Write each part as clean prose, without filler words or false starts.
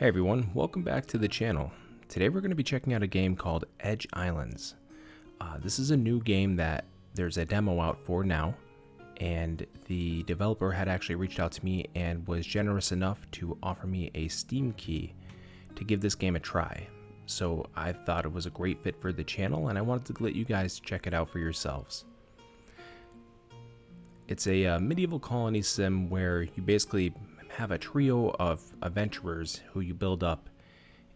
Hey everyone, welcome back to the channel. Today we're going to be checking out a game called Edge Islands. This is a new game that there's a demo out for now, and the developer had actually reached out to me and was generous enough to offer me a Steam key to give this game a try. So I thought it was a great fit for the channel and I wanted to let you guys check it out for yourselves. It's a medieval colony sim where you basically have a trio of adventurers who you build up,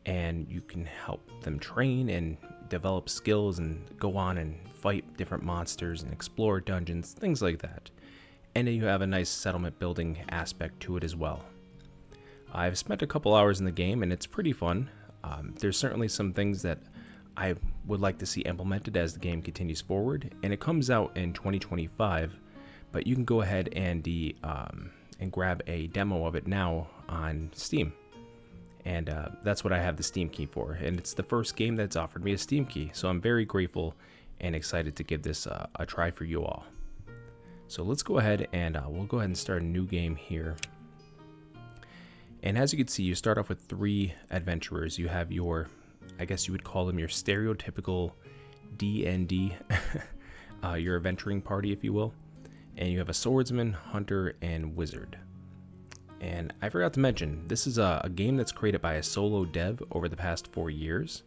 and you can help them train and develop skills and go on and fight different monsters and explore dungeons, things like that. And then you have a nice settlement building aspect to it as well. I've spent a couple hours in the game and it's pretty fun. There's certainly some things that I would like to see implemented as the game continues forward, and it comes out in 2025, but you can go ahead and grab a demo of it now on Steam. And that's what I have the Steam key for. And it's the first game that's offered me a Steam key. So I'm very grateful and excited to give this a try for you all. So let's go ahead and we'll go ahead and start a new game here. And as you can see, you start off with 3 adventurers. You have your, I guess you would call them your stereotypical D&D, your adventuring party, if you will. And you have a swordsman, hunter, and wizard. And I forgot to mention, this is a game that's created by a solo dev over the past 4 years.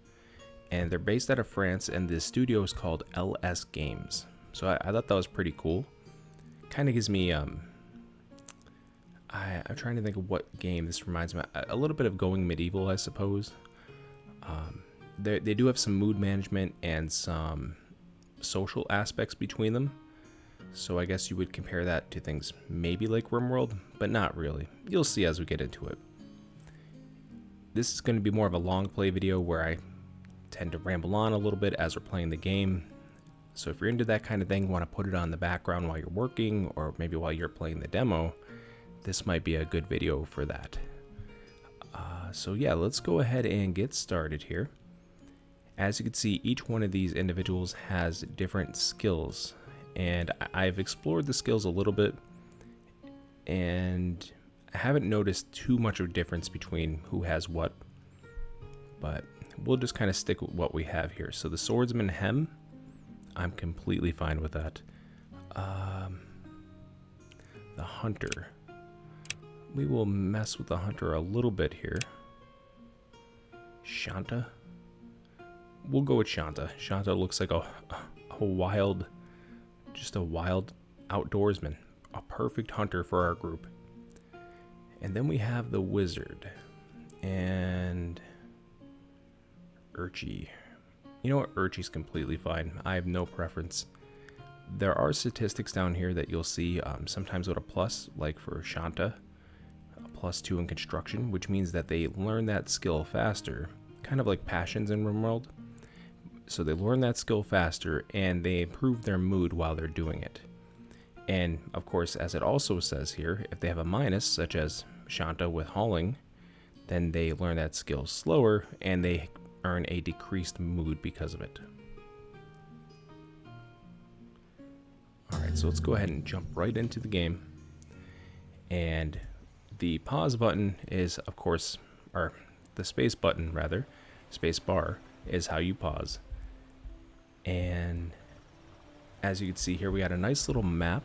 And they're based out of France, and the studio is called LS Games. So I thought that was pretty cool. Kind of gives me, I'm trying to think of what game this reminds me of. A little bit of Going Medieval, I suppose. They do have some mood management and some social aspects between them. So I guess you would compare that to things maybe like RimWorld, but not really. You'll see as we get into it. This is going to be more of a long play video where I tend to ramble on a little bit as we're playing the game. So if you're into that kind of thing, want to put it on the background while you're working, or maybe while you're playing the demo, this might be a good video for that. So yeah, let's go ahead and get started here. As you can see, each one of these individuals has different skills. And I've explored the skills a little bit, and I haven't noticed too much of a difference between who has what, but we'll just kind of stick with what we have here. So the swordsman Hem, I'm completely fine with that. The hunter, we will mess with the hunter a little bit here. Shanta, we'll go with Shanta. Shanta looks like a wild... just a wild outdoorsman, a perfect hunter for our group. And then we have the wizard and Urchi. You know what, Urchi's completely fine. I have no preference. There are statistics down here that you'll see sometimes with a plus, like for Shanta, a +2 in construction, which means that they learn that skill faster, kind of like passions in RimWorld. So they learn that skill faster and they improve their mood while they're doing it. And of course, as it also says here, if they have a minus, such as Shanta with hauling, then they learn that skill slower and they earn a decreased mood because of it. Alright, so let's go ahead and jump right into the game. And the pause button is, of course, or the space button rather, space bar, is how you pause. And as you can see here, we got a nice little map,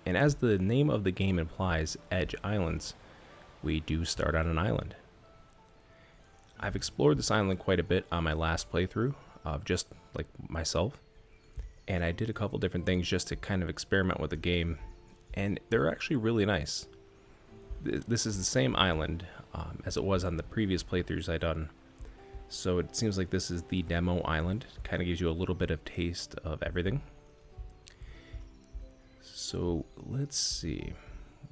and as the name of the game implies, Edge Islands, we do start on an island. I've explored this island quite a bit on my last playthrough of just like myself, and I did a couple different things just to kind of experiment with the game, and they're actually really nice. This is the same island as it was on the previous playthroughs I'd done. So it seems like this is the demo island. Kind of gives you a little bit of taste of everything. So let's see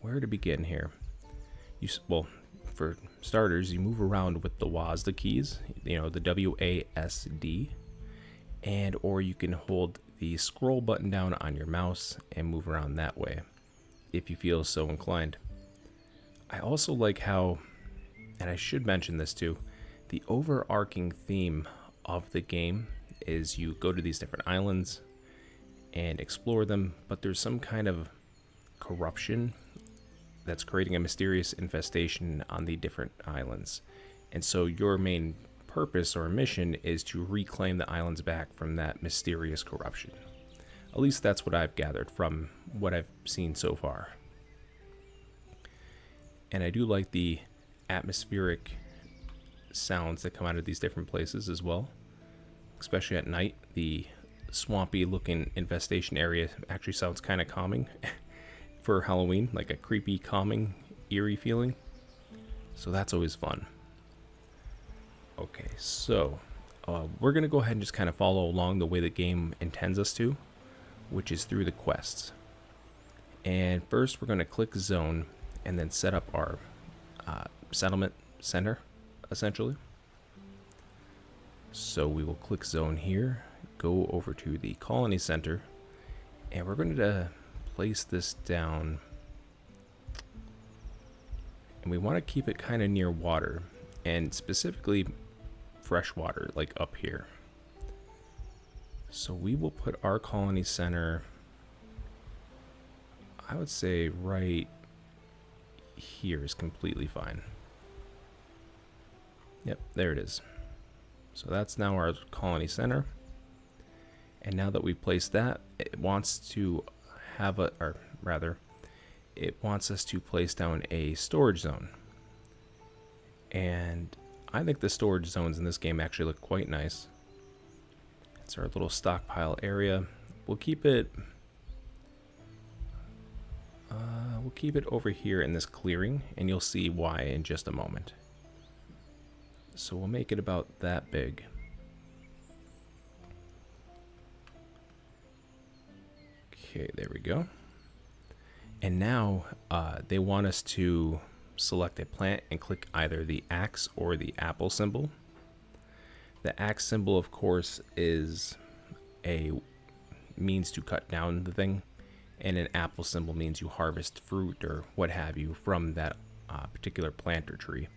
where to begin here. Well, for starters, you move around with the WASD keys, you know, the WASD, and or you can hold the scroll button down on your mouse and move around that way if you feel so inclined. I also like how, and I should mention this too, the overarching theme of the game is you go to these different islands and explore them, but there's some kind of corruption that's creating a mysterious infestation on the different islands. And so your main purpose or mission is to reclaim the islands back from that mysterious corruption. At least that's what I've gathered from what I've seen so far. And I do like the atmospheric sounds that come out of these different places as well. Especially at night, the swampy looking infestation area actually sounds kind of calming for Halloween, like a creepy, calming, eerie feeling. So that's always fun. Okay, so we're going to go ahead and just kind of follow along the way the game intends us to, which is through the quests. And first we're going to click zone and then set up our settlement center, essentially. So we will click zone here, go over to the colony center, and we're going to place this down. And we want to keep it kind of near water, and specifically fresh water, like up here. So we will put our colony center, I would say right here is completely fine. Yep, there it is. So that's now our colony center. And now that we've placed that, it wants to have a, or rather, it wants us to place down a storage zone. And I think the storage zones in this game actually look quite nice. It's our little stockpile area. We'll keep it over here in this clearing, and you'll see why in just a moment. So we'll make it about that big. Okay, there we go. And now they want us to select a plant and click either the axe or the apple symbol. The axe symbol, of course, is a means to cut down the thing, and an apple symbol means you harvest fruit or what have you from that particular plant or tree.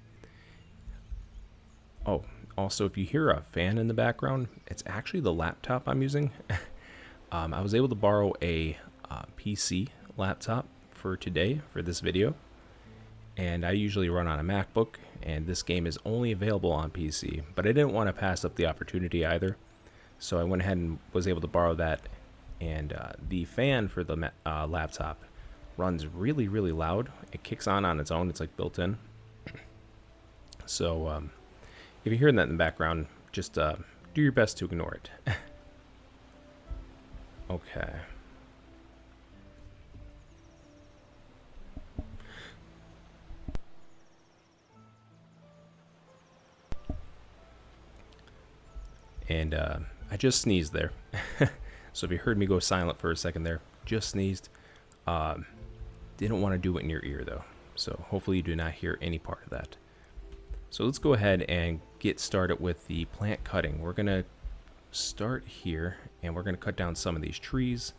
Oh, also, if you hear a fan in the background, it's actually the laptop I'm using. I was able to borrow a PC laptop for today, for this video. And I usually run on a MacBook, and this game is only available on PC. But I didn't want to pass up the opportunity either. So I went ahead and was able to borrow that. And the fan for the laptop runs really, really loud. It kicks on its own. It's like built in. So if you're hearing that in the background, just do your best to ignore it. Okay. And I just sneezed there. So if you heard me go silent for a second there, just sneezed. Didn't want to do it in your ear though. So hopefully you do not hear any part of that. So let's go ahead and get started with the plant cutting. We're going to start here, and we're going to cut down some of these trees.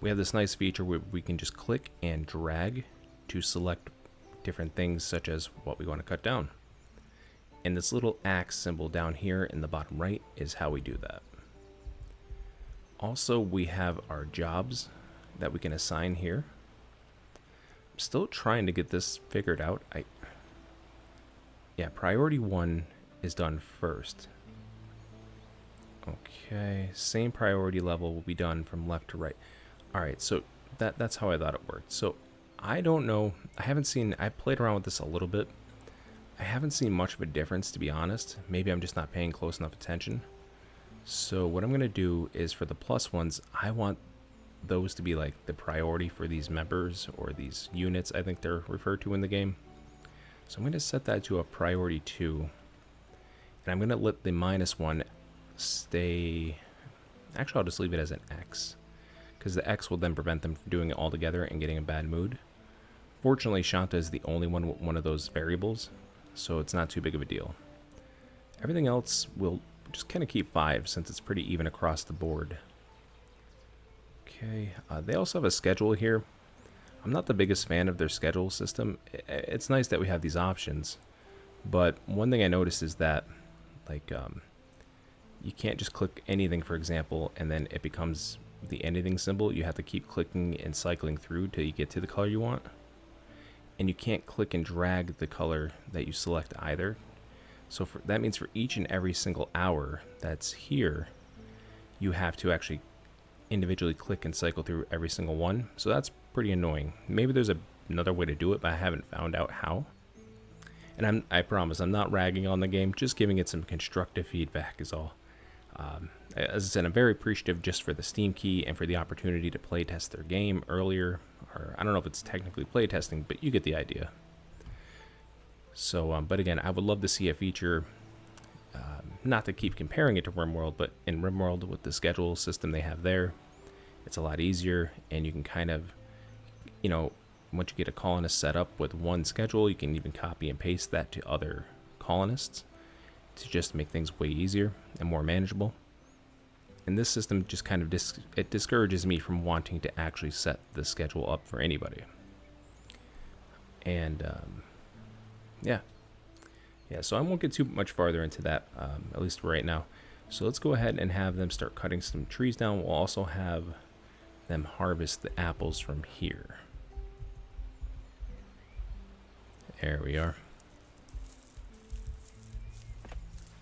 We have this nice feature where we can just click and drag to select different things such as what we want to cut down. And this little axe symbol down here in the bottom right is how we do that. Also, we have our jobs that we can assign here. I'm still trying to get this figured out. Yeah, priority 1 is done first. Okay, same priority level will be done from left to right. Alright, so that's how I thought it worked. So I don't know, I played around with this a little bit. I haven't seen much of a difference, to be honest. Maybe I'm just not paying close enough attention. So what I'm going to do is for the plus ones, I want those to be like the priority for these members or these units, I think they're referred to in the game. So I'm going to set that to a priority 2. And I'm going to let the -1 stay. Actually, I'll just leave it as an X, because the X will then prevent them from doing it all together and getting a bad mood. Fortunately, Shanta is the only one of those variables, so it's not too big of a deal. Everything else will just kind of keep 5 since it's pretty even across the board. Okay, they also have a schedule here. I'm not the biggest fan of their schedule system. It's nice that we have these options, but one thing I noticed is that, like, you can't just click anything, for example, and then it becomes the anything symbol. You have to keep clicking and cycling through till you get to the color you want. And you can't click and drag the color that you select either. So that means for each and every single hour that's here, you have to actually individually click and cycle through every single one. So that's pretty annoying. Maybe there's another way to do it, but I haven't found out how. And I promise I'm not ragging on the game, just giving it some constructive feedback is all. As I said, I'm very appreciative just for the Steam key and for the opportunity to playtest their game earlier. Or I don't know if it's technically playtesting, but you get the idea. So, but again, I would love to see a feature, not to keep comparing it to RimWorld, but in RimWorld with the schedule system they have there, it's a lot easier, and you can kind of, you know, once you get a colonist set up with one schedule, you can even copy and paste that to other colonists to just make things way easier and more manageable. And this system just kind of it discourages me from wanting to actually set the schedule up for anybody. And yeah, so I won't get too much farther into that, at least for right now. So let's go ahead and have them start cutting some trees down. We'll also have them harvest the apples from here. There we are.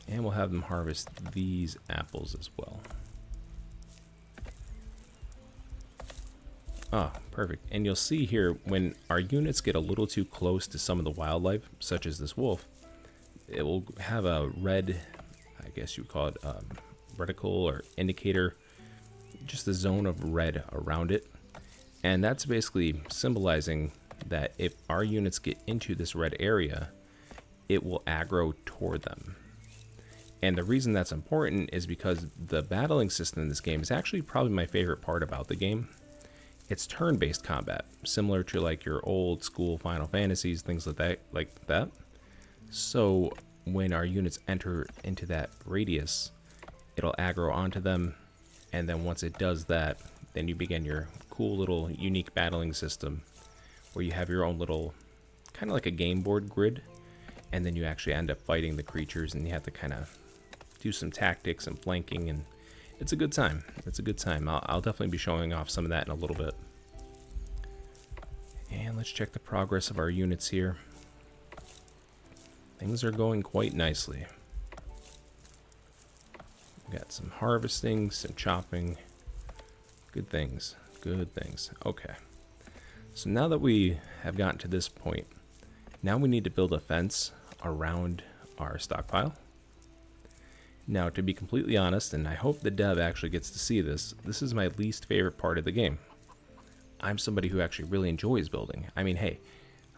And we'll have them harvest these apples as well. Ah, perfect. And you'll see here, when our units get a little too close to some of the wildlife, such as this wolf, it will have a red, I guess you would call it reticle or indicator, just a zone of red around it. And that's basically symbolizing that if our units get into this red area, it will aggro toward them. And the reason that's important is because the battling system in this game is actually probably my favorite part about the game. It's turn-based combat, similar to like your old school Final Fantasies, things like that. So when our units enter into that radius, it'll aggro onto them, and then once it does that, then you begin your cool little unique battling system where you have your own little, kind of like a game board grid, and then you actually end up fighting the creatures, and you have to kind of do some tactics and flanking, and it's a good time. It's a good time. I'll definitely be showing off some of that in a little bit. And let's check the progress of our units here. Things are going quite nicely. We got some harvesting, some chopping. Good things. Good things. Okay. So now that we have gotten to this point, now we need to build a fence around our stockpile. Now, to be completely honest, and I hope the dev actually gets to see this, this is my least favorite part of the game. I'm somebody who actually really enjoys building. I mean, hey,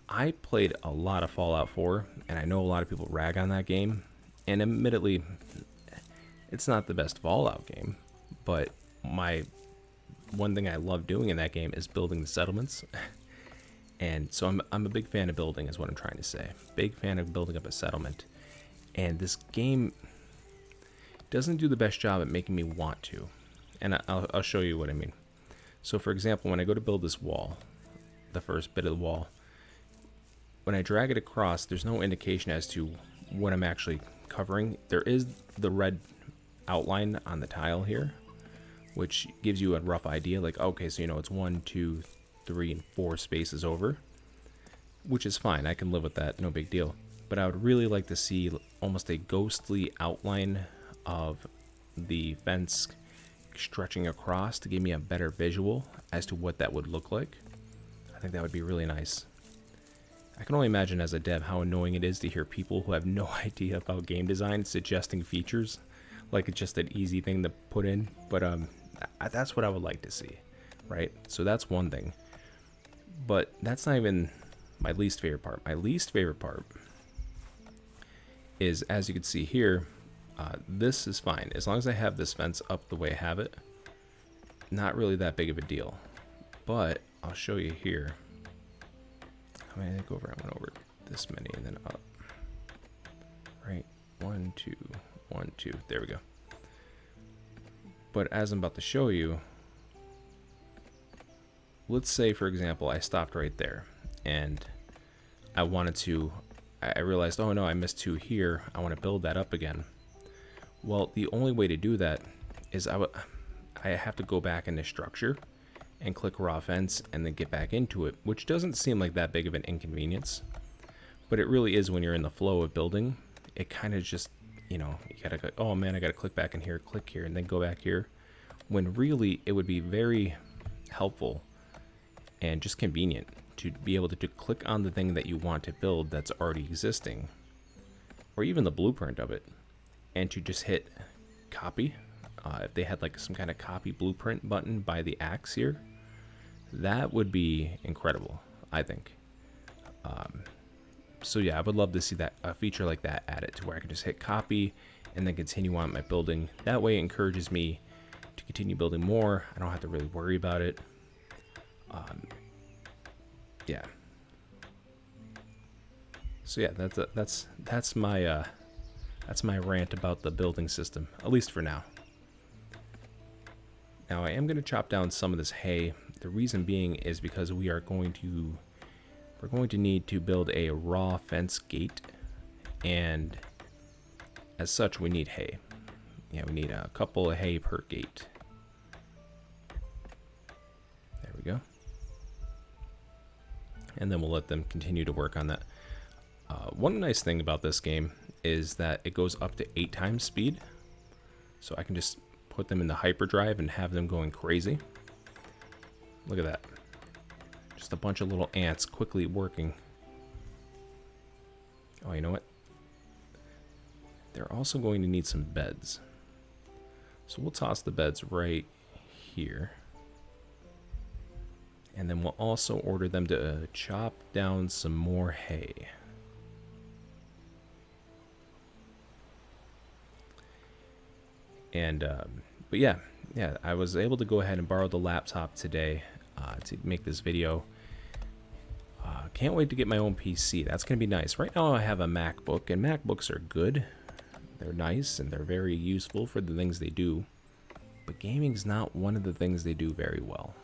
I played a lot of Fallout 4, and I know a lot of people rag on that game, and admittedly, it's not the best Fallout game, but one thing I love doing in that game is building the settlements. And so I'm a big fan of building, is what I'm trying to say. Big fan of building up a settlement. And this game doesn't do the best job at making me want to. And I'll show you what I mean. So for example, when I go to build this wall, the first bit of the wall, when I drag it across, there's no indication as to what I'm actually covering. There is the red outline on the tile here, which gives you a rough idea, like, okay, so you know it's 1, 2, 3, and 4 spaces over, which is fine. I can live with that, no big deal. But I would really like to see almost a ghostly outline of the fence stretching across to give me a better visual as to what that would look like. I think that would be really nice. I can only imagine as a dev how annoying it is to hear people who have no idea about game design suggesting features like it's just an easy thing to put in, but that's what I would like to see, right? So that's one thing, but that's not even my least favorite part. My least favorite part is, as you can see here, this is fine as long as I have this fence up the way I have it. Not really that big of a deal, but I'll show you here. I mean, I think I went over this many and then up. Right, 1, 2, 1, 2. There we go. But as I'm about to show you, let's say, for example, I stopped right there and I realized, oh no, I missed 2 here. I want to build that up again. Well, the only way to do that is I have to go back into structure and click raw fence and then get back into it, which doesn't seem like that big of an inconvenience, but it really is when you're in the flow of building it kind of just, you gotta go, oh man, I gotta click back in here, click here, and then go back here. When really it would be very helpful and just convenient to be able to click on the thing that you want to build that's already existing, or even the blueprint of it, and to just hit copy. If they had like some kind of copy blueprint button by the axe here, that would be incredible, I think. So yeah, I would love to see that a feature like that added to where I can just hit copy and then continue on my building. That way it encourages me to continue building more. I don't have to really worry about it. Yeah. So yeah, that's my rant about the building system, at least for now. Now I am going to chop down some of this hay. The reason being is because we're going to need to build a raw fence gate, and as such we need hay. Yeah, we need a couple of hay per gate. There we go. And then we'll let them continue to work on that. One nice thing about this game is that it goes up to 8 times speed, so I can just put them in the hyperdrive and have them going crazy. Look at that. Just a bunch of little ants quickly working. Oh, you know what? They're also going to need some beds. So we'll toss the beds right here. And then we'll also order them to chop down some more hay. And, but yeah, I was able to go ahead and borrow the laptop today to make this video. Can't wait to get my own PC. That's going to be nice. Right now I have a MacBook, and MacBooks are good. They're nice, and they're very useful for the things they do. But gaming's not one of the things they do very well.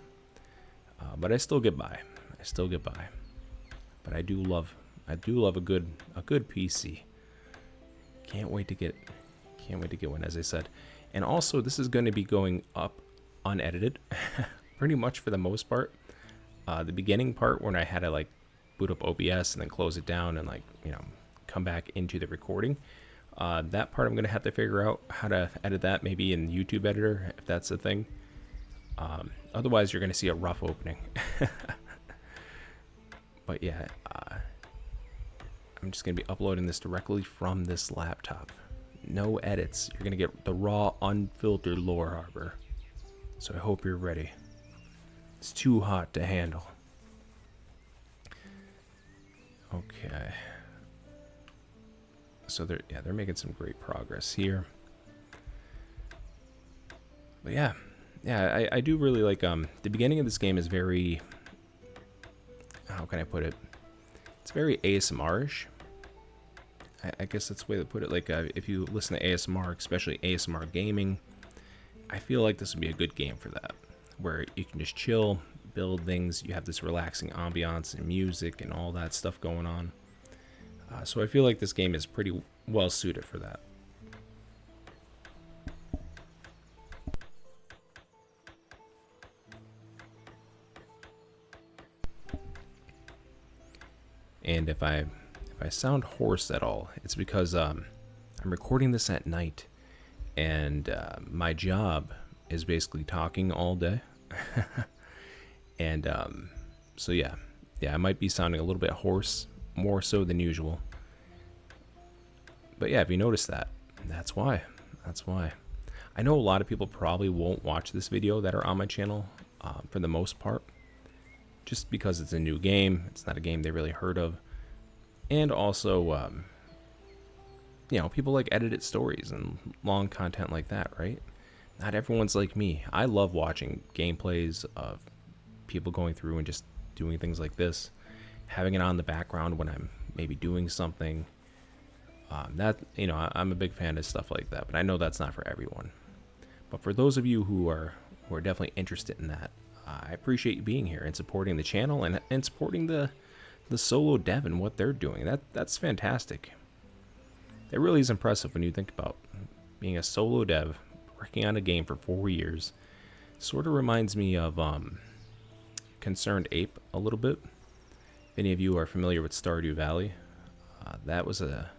But I still get by. But I do love a good PC. Can't wait to get one, as I said. And also, this is going to be going up unedited, pretty much for the most part. The beginning part when I had to like boot up OBS and then close it down and like, come back into the recording. That part I'm going to have to figure out how to edit that, maybe in YouTube editor, if that's a thing. Otherwise, you're going to see a rough opening. But yeah, I'm just going to be uploading this directly from this laptop. No edits. You're going to get the raw, unfiltered Lore Harbor. So I hope you're ready. It's too hot to handle. Okay. So they're making some great progress here. But yeah, I do really like the beginning of this game is very, how can I put it? It's very ASMR-ish. I guess that's the way to put it. Like if you listen to ASMR, especially ASMR gaming, I feel like this would be a good game for that, where you can just chill, build things. You have this relaxing ambiance and music and all that stuff going on. So I feel like this game is pretty well suited for that. And if I sound hoarse at all, it's because I'm recording this at night, and my job is basically talking all day. And so yeah, I might be sounding a little bit hoarse, more so than usual. But yeah, if you notice that, that's why. I know a lot of people probably won't watch this video that are on my channel for the most part, just because it's a new game. It's not a game they really heard of. And also, people like edited stories and long content like that, right? Not everyone's like me. I love watching gameplays of people going through and just doing things like this, having it on the background when I'm maybe doing something. I'm a big fan of stuff like that, but I know that's not for everyone. But for those of you who are definitely interested in that, I appreciate you being here and supporting the channel and supporting the solo dev and what they're doing. That's fantastic. It really is impressive when you think about being a solo dev, working on a game for 4 years. Sort of reminds me of Concerned Ape a little bit. If any of you are familiar with Stardew Valley, that was a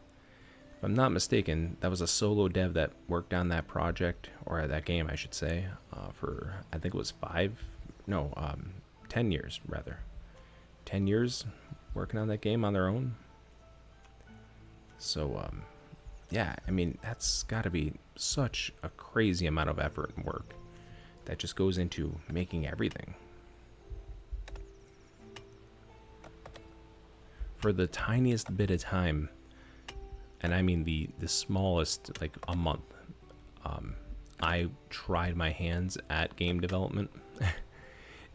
if I'm not mistaken, that was a solo dev that worked on that project, or that game, I should say, for I think it was 10 years rather. 10 years working on that game on their own. So, yeah, I mean, that's got to be such a crazy amount of effort and work that just goes into making everything. For the tiniest bit of time, and I mean the smallest, like a month, I tried my hands at game development.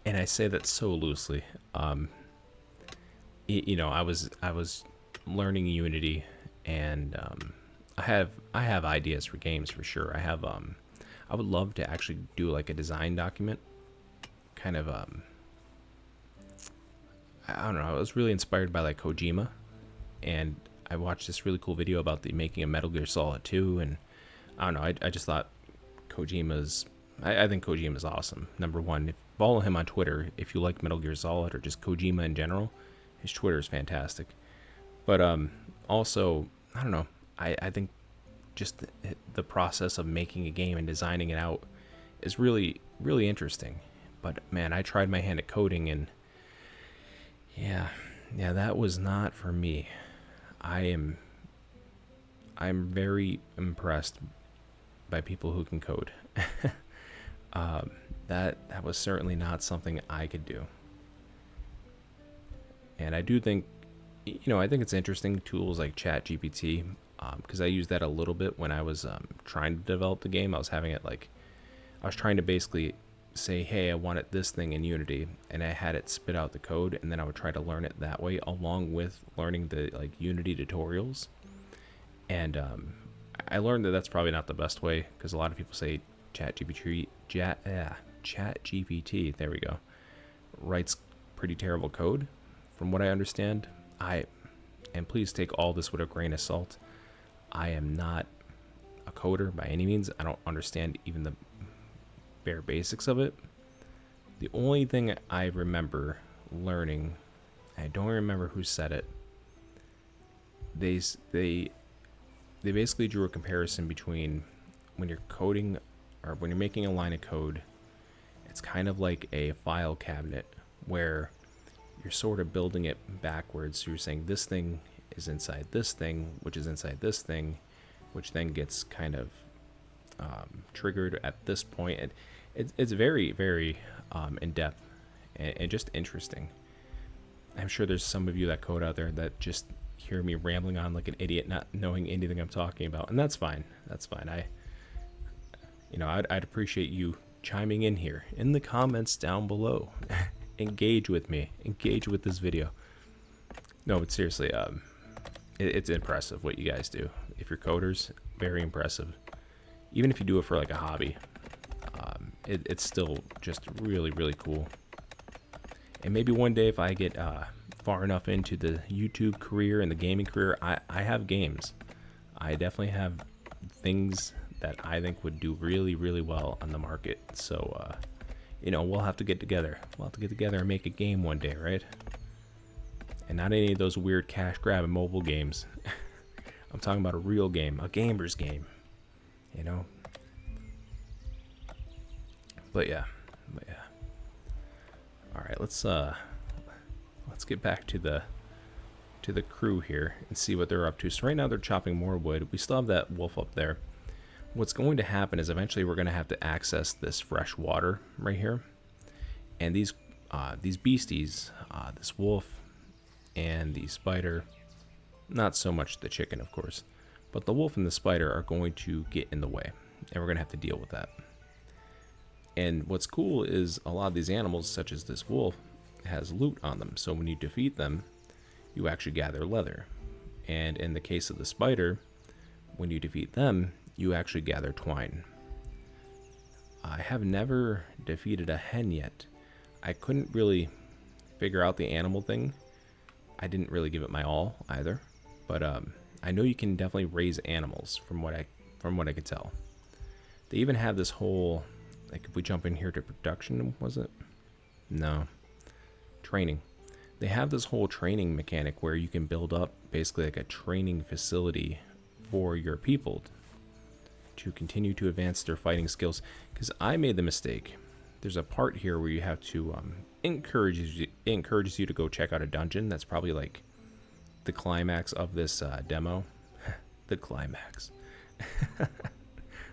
And I say that so loosely. You know, I was learning Unity, and I have ideas for games for sure. I would love to actually do like a design document, kind of I don't know. I was really inspired by like Kojima, and I watched this really cool video about the making of Metal Gear Solid 2, and I don't know. I just thought Kojima's. I think Kojima's awesome. Number one, follow him on Twitter if you like Metal Gear Solid or just Kojima in general. His Twitter is fantastic. But also, I don't know. I think just the process of making a game and designing it out is really, really interesting. But man, I tried my hand at coding, and yeah, that was not for me. I'm very impressed by people who can code. That was certainly not something I could do. And I do think, I think it's interesting tools like ChatGPT, because I used that a little bit when I was trying to develop the game. I was trying to basically say, hey, I wanted this thing in Unity, and I had it spit out the code, and then I would try to learn it that way, along with learning the like Unity tutorials. And I learned that that's probably not the best way, because a lot of people say ChatGPT, there we go, writes pretty terrible code, from what I understand. And please take all this with a grain of salt. I am not a coder by any means. I don't understand even the bare basics of it. The only thing I remember learning, I don't remember who said it. They basically drew a comparison between when you're coding or when you're making a line of code. It's kind of like a file cabinet where you're sort of building it backwards. So you're saying this thing is inside this thing, which is inside this thing, which then gets kind of triggered at this point. And it's very, very in-depth and just interesting. I'm sure there's some of you that code out there that just hear me rambling on like an idiot, not knowing anything I'm talking about, and that's fine. That's fine. I'd appreciate you chiming in here in the comments down below. Engage with me. Engage with this video. No, but seriously, it's impressive what you guys do. If you're coders, very impressive. Even if you do it for like a hobby, it's still just really, really cool. And maybe one day if I get far enough into the YouTube career and the gaming career, I have games. I definitely have things that I think would do really, really well on the market. So, we'll have to get together. We'll have to get together and make a game one day, right? And not any of those weird cash grab and mobile games. I'm talking about a real game, a gamer's game. But yeah. All right, let's get back to the crew here and see what they're up to. So right now they're chopping more wood. We still have that wolf up there. What's going to happen is eventually we're going to have to access this fresh water right here. And these beasties, this wolf and the spider, not so much the chicken, of course, but the wolf and the spider are going to get in the way, and we're going to have to deal with that. And what's cool is a lot of these animals, such as this wolf, has loot on them. So when you defeat them, you actually gather leather. And in the case of the spider, when you defeat them, you actually gather twine. I have never defeated a hen yet. I couldn't really figure out the animal thing. I didn't really give it my all either. But I know you can definitely raise animals from what I could tell. They even have this whole, like if we jump in here to production, was it? No. Training. They have this whole training mechanic where you can build up basically like a training facility for your people to continue to advance their fighting skills. Because I made the mistake. There's a part here where you have to encourages you to go check out a dungeon. That's probably like the climax of this demo. The climax.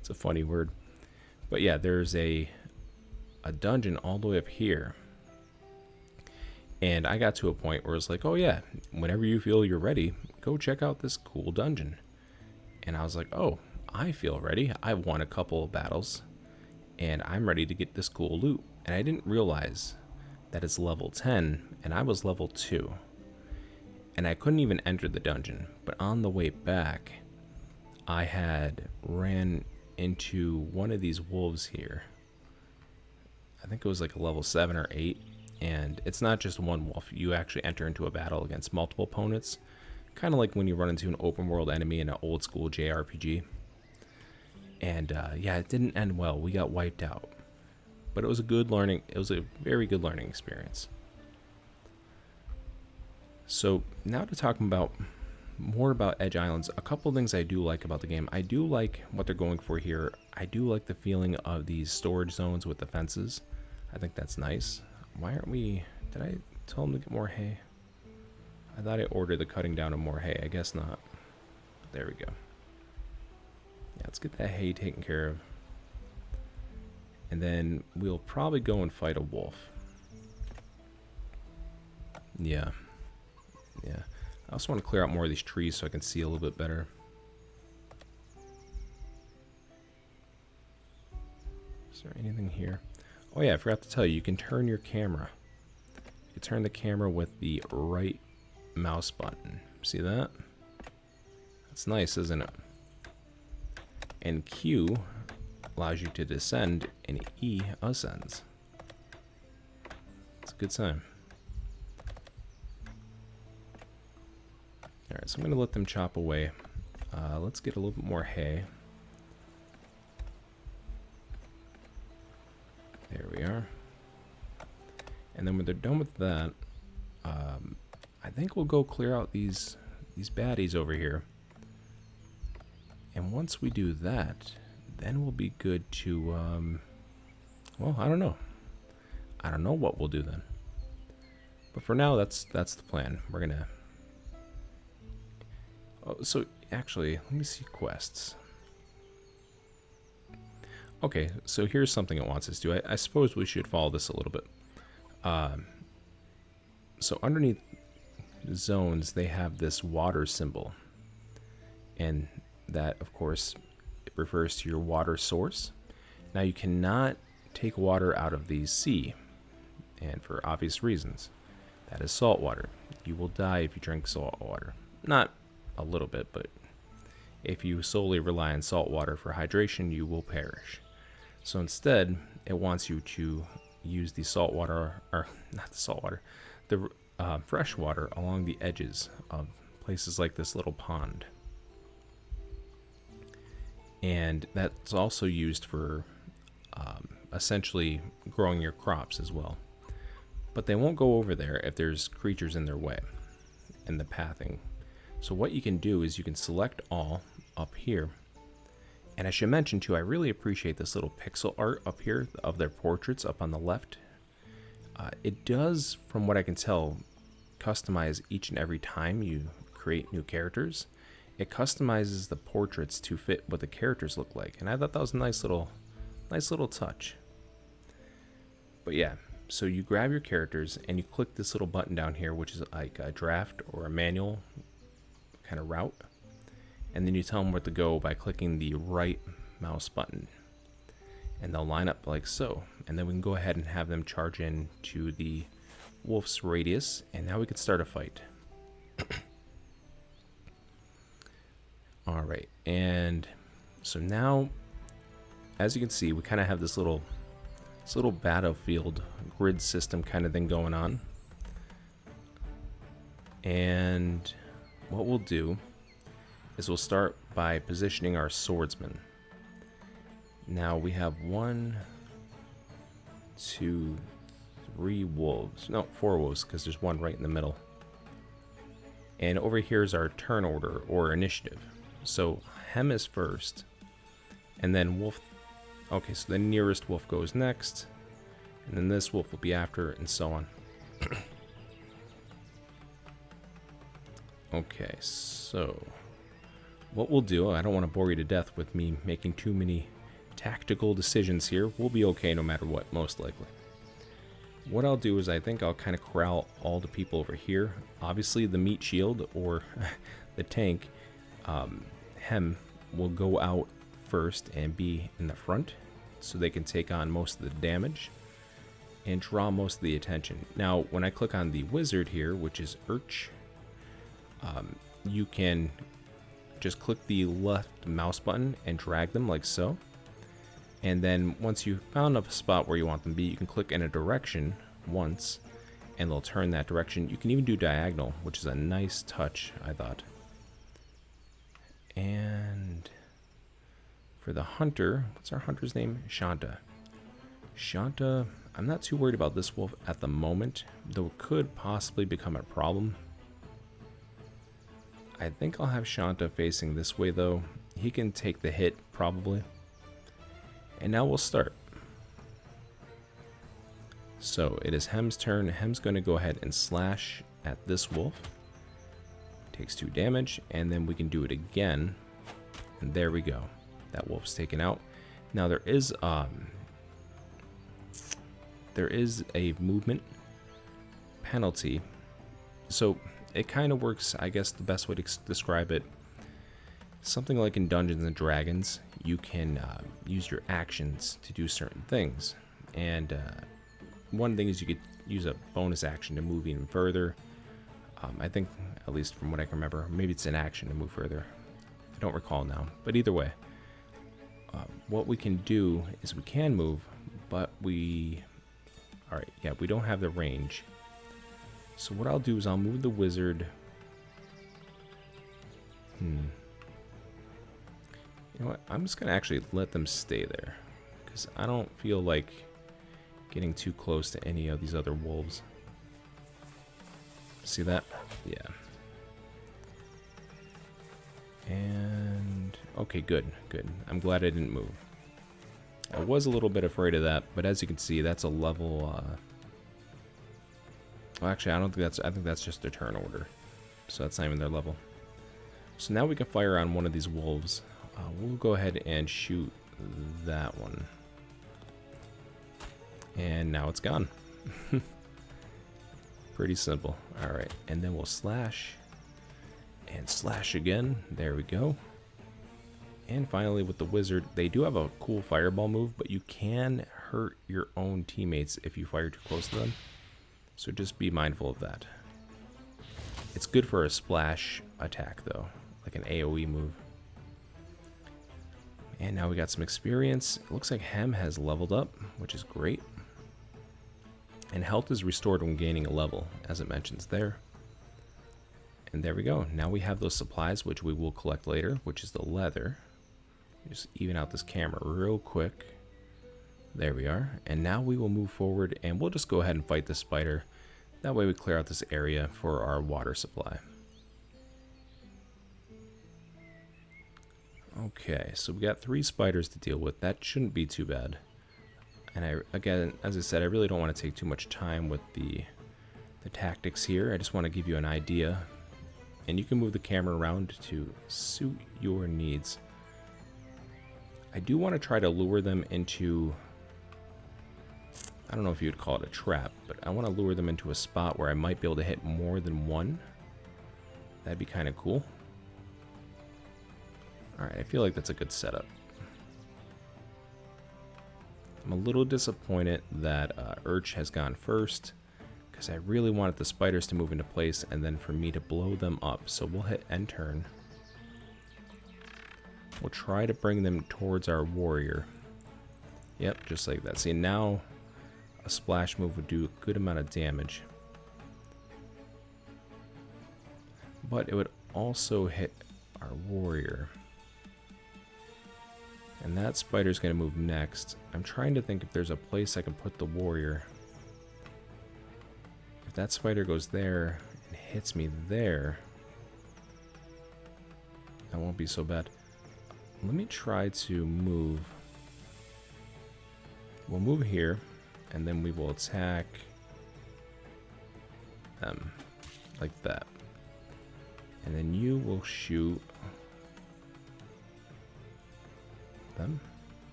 It's a funny word. But yeah, there's a dungeon all the way up here. And I got to a point where it's like, oh yeah, whenever you feel you're ready, go check out this cool dungeon. And I was like, oh, I feel ready. I've won a couple of battles, and I'm ready to get this cool loot. And I didn't realize that it's level 10, and I was level 2. And I couldn't even enter the dungeon. But on the way back, I had ran into one of these wolves here. I think it was like a level 7 or 8. And it's not just one wolf. You actually enter into a battle against multiple opponents. Kind of like when you run into an open world enemy in an old school JRPG. And yeah, it didn't end well. We got wiped out. But it was a good learning. It was a very good learning experience. So now to talk about more about Edge Islands. A couple things I do like about the game. I do like what they're going for here. I do like the feeling of these storage zones with the fences. I think that's nice. Why aren't we... Did I tell them to get more hay? I thought I ordered the cutting down of more hay. I guess not. There we go. Yeah, let's get that hay taken care of. And then we'll probably go and fight a wolf. Yeah. Yeah. I also want to clear out more of these trees so I can see a little bit better. Is there anything here? Oh yeah, I forgot to tell you, you can turn your camera. You can turn the camera with the right mouse button. See that? That's nice, isn't it? And Q allows you to descend, and E ascends. It's a good sign. Alright, so I'm going to let them chop away. Let's get a little bit more hay. There we are. And then when they're done with that, I think we'll go clear out these baddies over here. And once we do that, then we'll be good to, well, I don't know. I don't know what we'll do then. But for now, that's the plan. We're gonna... Oh, so actually, let me see quests. Okay, so here's something it wants us to do. I suppose we should follow this a little bit. So underneath zones, they have this water symbol. And that, of course, it refers to your water source. Now, you cannot take water out of the sea, and for obvious reasons. That is salt water. You will die if you drink salt water. Not a little bit, but if you solely rely on salt water for hydration, you will perish. So instead, it wants you to use the salt water, or not the salt water, the fresh water along the edges of places like this little pond. And that's also used for essentially growing your crops as well. But they won't go over there if there's creatures in their way, in the pathing. So what you can do is you can select all up here. And I should mention too, I really appreciate this little pixel art up here of their portraits up on the left. It does, from what I can tell, customize each and every time you create new characters. It customizes the portraits to fit what the characters look like. And I thought that was a nice little touch. But yeah, so you grab your characters and you click this little button down here, which is like a draft or a manual kind of route. And then you tell them where to go by clicking the right mouse button. And they'll line up like so. And then we can go ahead and have them charge in to the wolf's radius. And now we can start a fight. Alright, and so now, as you can see, we kind of have this little battlefield grid system kind of thing going on. And what we'll do is we'll start by positioning our swordsman. Now we have 1, 2, 3 wolves. No, 4 wolves, because there's 1 right in the middle. And over here is our turn order, or initiative. So Hem is first, and then Wolf. Okay, so the nearest wolf goes next, and then this wolf will be after, and so on. Okay, so what we'll do, I don't want to bore you to death with me making too many tactical decisions here. We'll be okay no matter what, most likely. What I'll do is I think I'll kind of corral all the people over here. Obviously the meat shield or the tank, Hem, will go out first and be in the front so they can take on most of the damage and draw most of the attention. Now when I click on the wizard here, which is Urch, you can just click the left mouse button and drag them like so. And then once you've found a spot where you want them to be, you can click in a direction once and they'll turn that direction. You can even do diagonal, which is a nice touch, I thought. And for the hunter, what's our hunter's name? Shanta. Shanta, I'm not too worried about this wolf at the moment, though it could possibly become a problem. I think I'll have Shanta facing this way though. He can take the hit probably. And now we'll start. So it is Hem's turn. Hem's going to go ahead and slash at this wolf. Takes 2 damage, and then we can do it again. And there we go. That wolf's taken out. Now there is a movement penalty. So it kind of works, I guess the best way to describe it, something like in Dungeons and Dragons, you can use your actions to do certain things. And one thing is you could use a bonus action to move even further. I think, at least from what I can remember, maybe it's an action to move further. I don't recall now. But either way, what we can do is we can move, but we... Alright, yeah, we don't have the range. So what I'll do is I'll move the wizard... You know what? I'm just going to actually let them stay there. Because I don't feel like getting too close to any of these other wolves. See that? Yeah. And... okay, good, good. I'm glad I didn't move. I was a little bit afraid of that, but as you can see, that's a level... well, actually, I don't think that's... I think that's just their turn order. So that's not even their level. So now we can fire on one of these wolves. We'll go ahead and shoot that one. And now it's gone. Pretty simple. Alright, and then we'll slash. And slash again. There we go. And finally with the wizard, they do have a cool fireball move, but you can hurt your own teammates if you fire too close to them. So just be mindful of that. It's good for a splash attack though, like an AoE move. And now we got some experience. It looks like Hem has leveled up, which is great. And health is restored when gaining a level, as it mentions there. And there we go. Now we have those supplies, which we will collect later, which is the leather. Just even out this camera real quick. There we are. And now we will move forward, and we'll just go ahead and fight the spider. That way we clear out this area for our water supply. Okay, so we got 3 spiders to deal with. That shouldn't be too bad. And again, as I said, I really don't want to take too much time with the tactics here. I just want to give you an idea. And you can move the camera around to suit your needs. I do want to try to lure them into... I don't know if you'd call it a trap, but I want to lure them into a spot where I might be able to hit more than one. That'd be kind of cool. Alright, I feel like that's a good setup. I'm a little disappointed that Urch has gone first, because I really wanted the spiders to move into place and then for me to blow them up. So we'll hit end turn. We'll try to bring them towards our warrior. Yep, just like that. See, now a splash move would do a good amount of damage. But it would also hit our warrior. And that spider's going to move next. I'm trying to think if there's a place I can put the warrior. If that spider goes there and hits me there, That won't be so bad. Let me try to move. We'll move here, and then we will attack them like that. And then you will shoot them.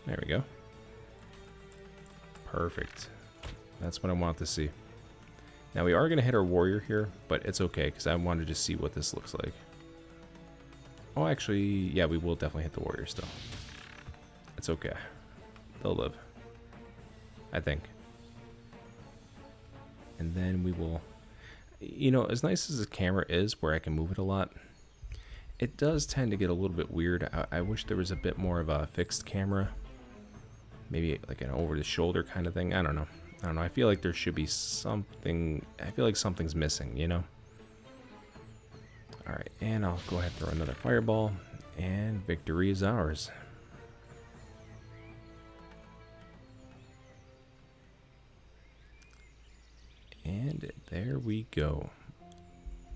There we go. Perfect. That's what I want to see. Now we are going to hit our warrior here, but it's okay because I wanted to see what this looks like. Oh, actually, yeah, we will definitely hit the warrior still. It's okay. They'll live. I think. And then we will... You know, as nice as this camera is, where I can move it a lot, it does tend to get a little bit weird. I wish there was a bit more of a fixed camera. Maybe like an over-the-shoulder kind of thing. I don't know. I feel like there should be something. I feel like something's missing, you know? Alright, and I'll go ahead and throw another fireball. And victory is ours. And there we go.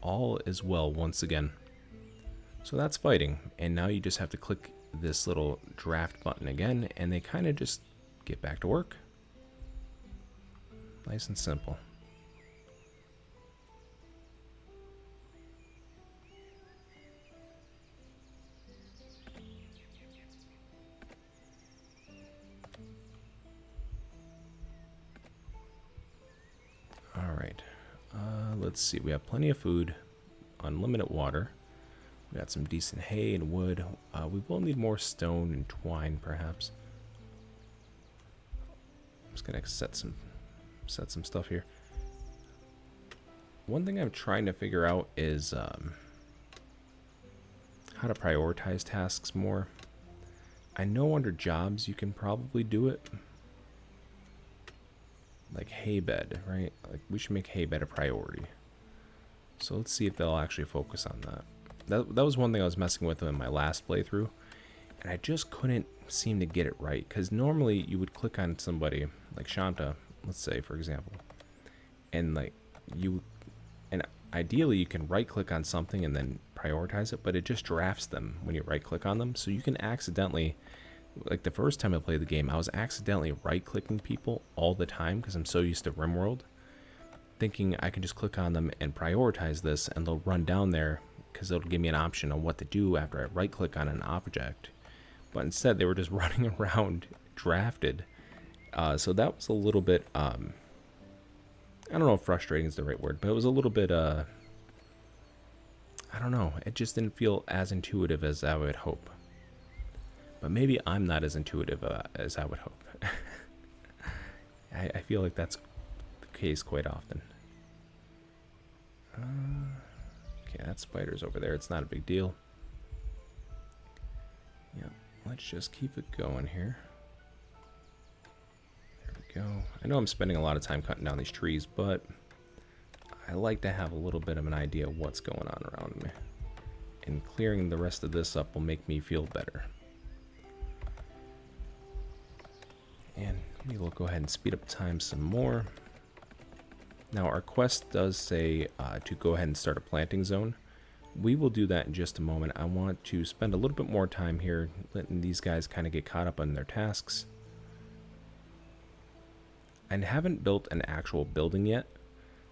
All is well once again. So that's fighting. And now you just have to click this little draft button again, and they kind of just get back to work. Nice and simple. Alright, let's see. We have plenty of food, unlimited water. We got some decent hay and wood. We will need more stone and twine, perhaps. I'm just gonna set some stuff here. One thing I'm trying to figure out is how to prioritize tasks more. I know under jobs you can probably do it. Like hay bed, right? Like we should make hay bed a priority. So let's see if they'll actually focus on that. That was one thing I was messing with in my last playthrough, and I just couldn't seem to get it right. Because normally you would click on somebody like Shanta, let's say for example, and like and ideally you can right click on something and then prioritize it, but it just drafts them when you right click on them. So you can accidentally, like the first time I played the game, I was accidentally right clicking people all the time because I'm so used to RimWorld, thinking I can just click on them and prioritize this and they'll run down there because it'll give me an option on what to do after I right click on an object. But instead they were just running around drafted. So that was a little bit, I don't know if frustrating is the right word, but it was a little bit, I don't know, it just didn't feel as intuitive as I would hope. But maybe I'm not as intuitive as I would hope. I feel like that's the case quite often. Okay, that spider's over there. It's not a big deal. Yeah, let's just keep it going here. There we go. I know I'm spending a lot of time cutting down these trees, but I like to have a little bit of an idea of what's going on around me. And clearing the rest of this up will make me feel better. And maybe we'll go ahead and speed up time some more. Now our quest does say to go ahead and start a planting zone. We will do that in just a moment. I want to spend a little bit more time here letting these guys kind of get caught up on their tasks. I haven't built an actual building yet,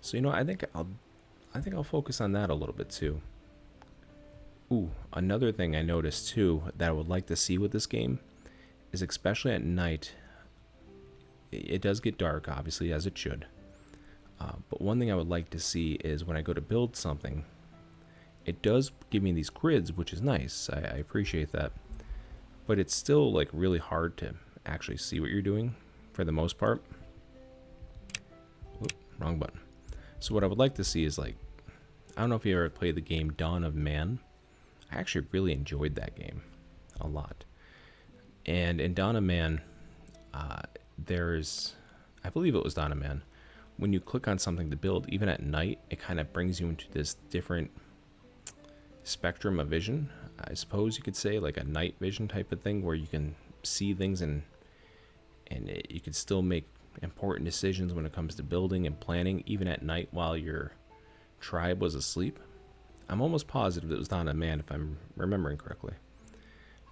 so you know, I think I'll focus on that a little bit too. Ooh, another thing I noticed too that I would like to see with this game is, especially at night, it does get dark, obviously, as it should. But one thing I would like to see is when I go to build something, it does give me these grids, which is nice. I appreciate that. But it's still like really hard to actually see what you're doing for the most part. Whoop, wrong button. So what I would like to see is, like, I don't know if you ever played the game Dawn of Man. I actually really enjoyed that game a lot. And in Dawn of Man, there's, I believe it was Dawn of Man, when you click on something to build, even at night, it kind of brings you into this different spectrum of vision, I suppose you could say, like a night vision type of thing, where you can see things and you can still make important decisions when it comes to building and planning, even at night while your tribe was asleep. I'm almost positive it was not a man if I'm remembering correctly.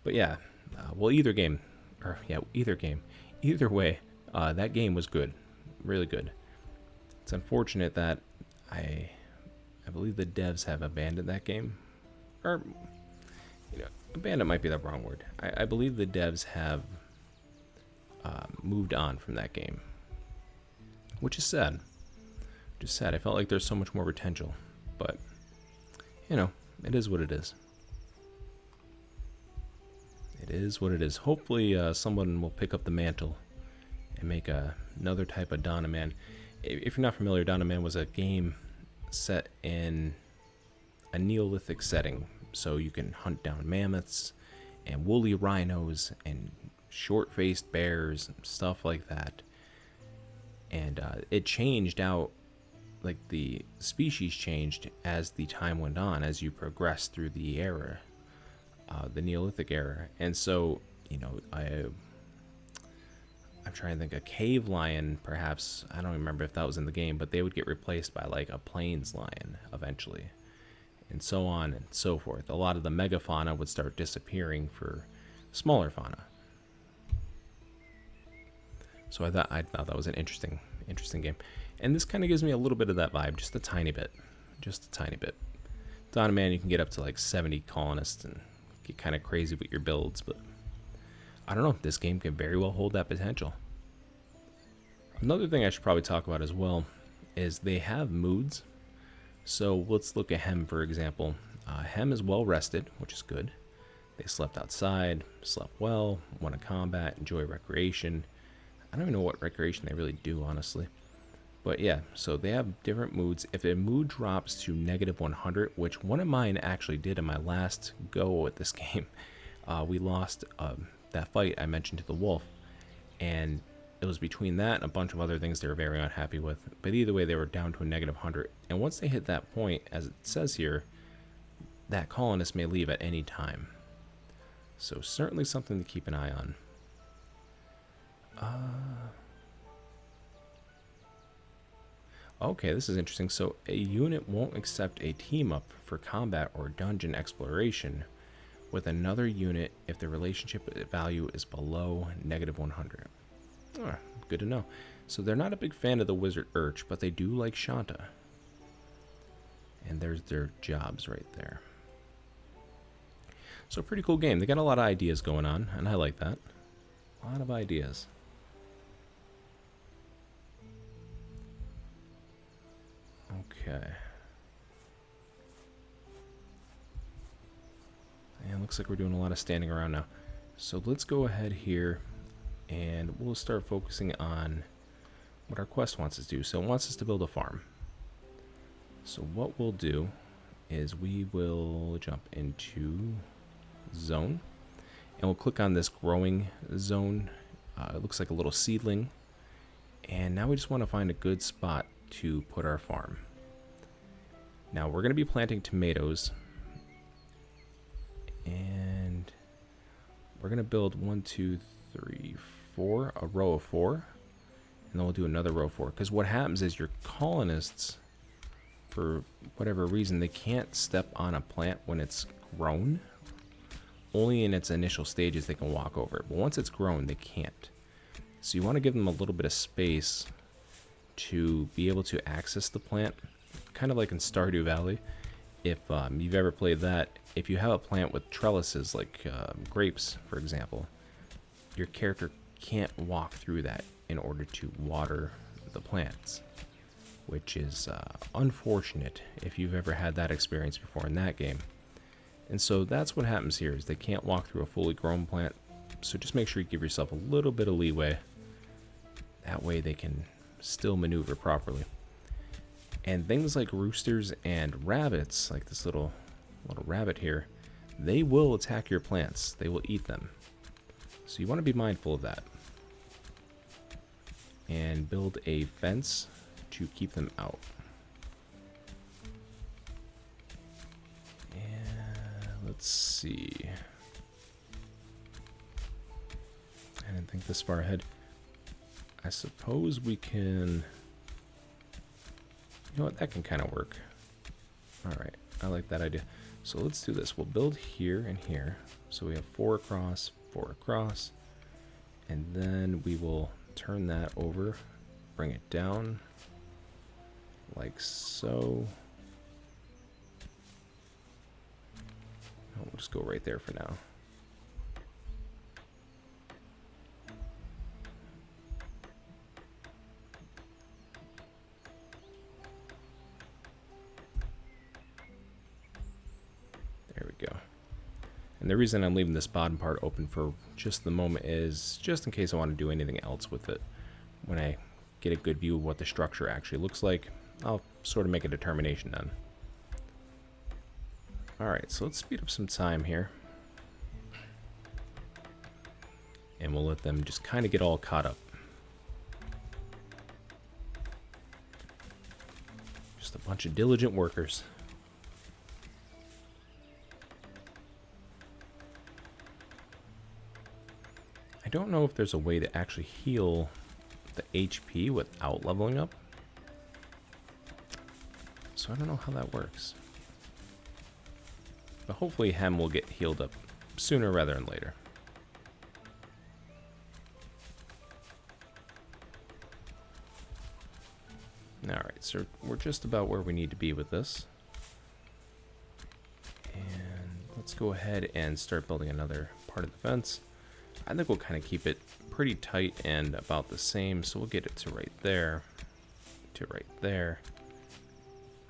But yeah, well, either game, either way, that game was good, really good. It's unfortunate that I believe the devs have abandoned that game, or abandoned might be the wrong word. I believe the devs have moved on from that game, which is sad. Just sad. I felt like there's so much more potential, but it is what it is. It is what it is. Hopefully, someone will pick up the mantle and make another type of Dawn of Man. If you're not familiar, Dawn of Man was a game set in a Neolithic setting, so you can hunt down mammoths and woolly rhinos and short-faced bears and stuff like that. And it changed out, like the species changed as the time went on, as you progressed through the era, the Neolithic era. And so, I'm trying to think, a cave lion, perhaps, I don't remember if that was in the game, but they would get replaced by like a plains lion eventually, and so on and so forth. A lot of the megafauna would start disappearing for smaller fauna. So I thought that was an interesting game. And this kind of gives me a little bit of that vibe, just a tiny bit. Dawn of Man, you can get up to like 70 colonists and get kind of crazy with your builds, but I don't know, this game can very well hold that potential. Another thing I should probably talk about as well is they have moods. So let's look at Hem, for example. Hem is well rested, which is good. They slept outside, slept well, won a combat, enjoy recreation. I don't even know what recreation they really do, honestly. But yeah, so they have different moods. If a mood drops to -100, which one of mine actually did in my last go at this game, we lost that fight I mentioned to the wolf, and it was between that and a bunch of other things they were very unhappy with. But either way, they were down to a -100, and once they hit that point, as it says here, that colonist may leave at any time. So certainly something to keep an eye on. Okay, this is interesting. So a unit won't accept a team up for combat or dungeon exploration with another unit if the relationship value is below -100. Oh, good to know. So they're not a big fan of the Wizard Urch, but they do like Shanta. And there's their jobs right there. So pretty cool game. They got a lot of ideas going on, and I like that. A lot of ideas. Okay. And looks like we're doing a lot of standing around now. So let's go ahead here and we'll start focusing on what our quest wants us to do. So it wants us to build a farm. So what we'll do is we will jump into zone and we'll click on this growing zone. It looks like a little seedling. And now we just want to find a good spot to put our farm. Now we're going to be planting tomatoes, and we're going to build 1, 2, 3, 4, a row of 4, and then we'll do another row of 4, because what happens is your colonists, for whatever reason, they can't step on a plant when it's grown. Only in its initial stages they can walk over it, but once it's grown they can't. So you want to give them a little bit of space to be able to access the plant, kind of like in Stardew Valley. If you've ever played that, if you have a plant with trellises like grapes, for example, your character can't walk through that in order to water the plants, which is unfortunate if you've ever had that experience before in that game. And so that's what happens here, is they can't walk through a fully grown plant. So just make sure you give yourself a little bit of leeway. That way they can still maneuver properly. And things like roosters and rabbits, like this little rabbit here, they will attack your plants. They will eat them. So you want to be mindful of that. And build a fence to keep them out. And let's see. I didn't think this far ahead. I suppose we can... You know what? That can kind of work. Alright. I like that idea. So let's do this. We'll build here and here. So we have 4 across, 4 across. And then we will turn that over, bring it down like so. We'll just go right there for now. There we go. And the reason I'm leaving this bottom part open for just the moment is just in case I want to do anything else with it. When I get a good view of what the structure actually looks like, I'll sort of make a determination then. Alright, so let's speed up some time here. And we'll let them just kind of get all caught up. Just a bunch of diligent workers. I don't know if there's a way to actually heal the HP without leveling up. So I don't know how that works. But hopefully Hem will get healed up sooner rather than later. Alright, so we're just about where we need to be with this. And let's go ahead and start building another part of the fence. I think we'll kind of keep it pretty tight and about the same, so we'll get it to right there, to right there.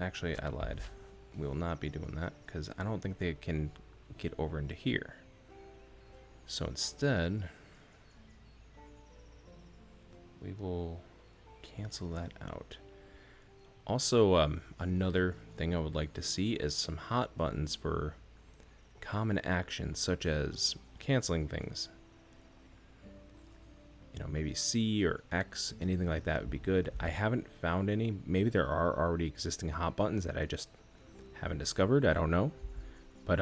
Actually, I lied. We will not be doing that because I don't think they can get over into here. So instead, we will cancel that out. Also, another thing I would like to see is some hot buttons for common actions, such as canceling things. You know, maybe C or X, anything like that would be good. I haven't found any. Maybe there are already existing hot buttons that I just haven't discovered. I don't know. But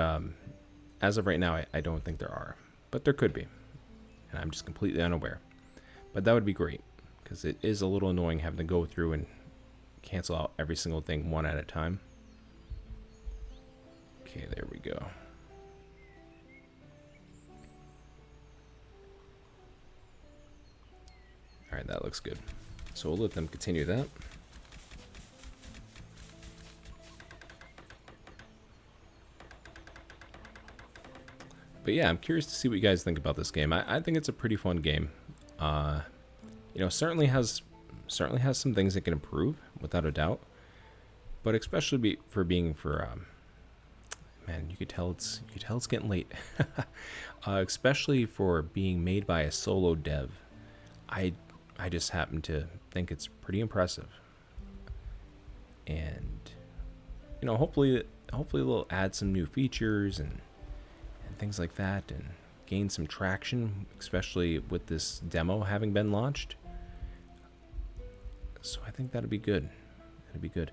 as of right now, I don't think there are. But there could be. And I'm just completely unaware. But that would be great, because it is a little annoying having to go through and cancel out every single thing one at a time. Okay, there we go. Alright, that looks good. So we'll let them continue that. But yeah, I'm curious to see what you guys think about this game. I think it's a pretty fun game. You know, certainly has some things that can improve, without a doubt. But especially for being man, you could tell it's getting late. Especially for being made by a solo dev, I just happen to think it's pretty impressive. And you know, hopefully they'll add some new features and things like that, and gain some traction, especially with this demo having been launched. So I think that'd be good. That'd be good.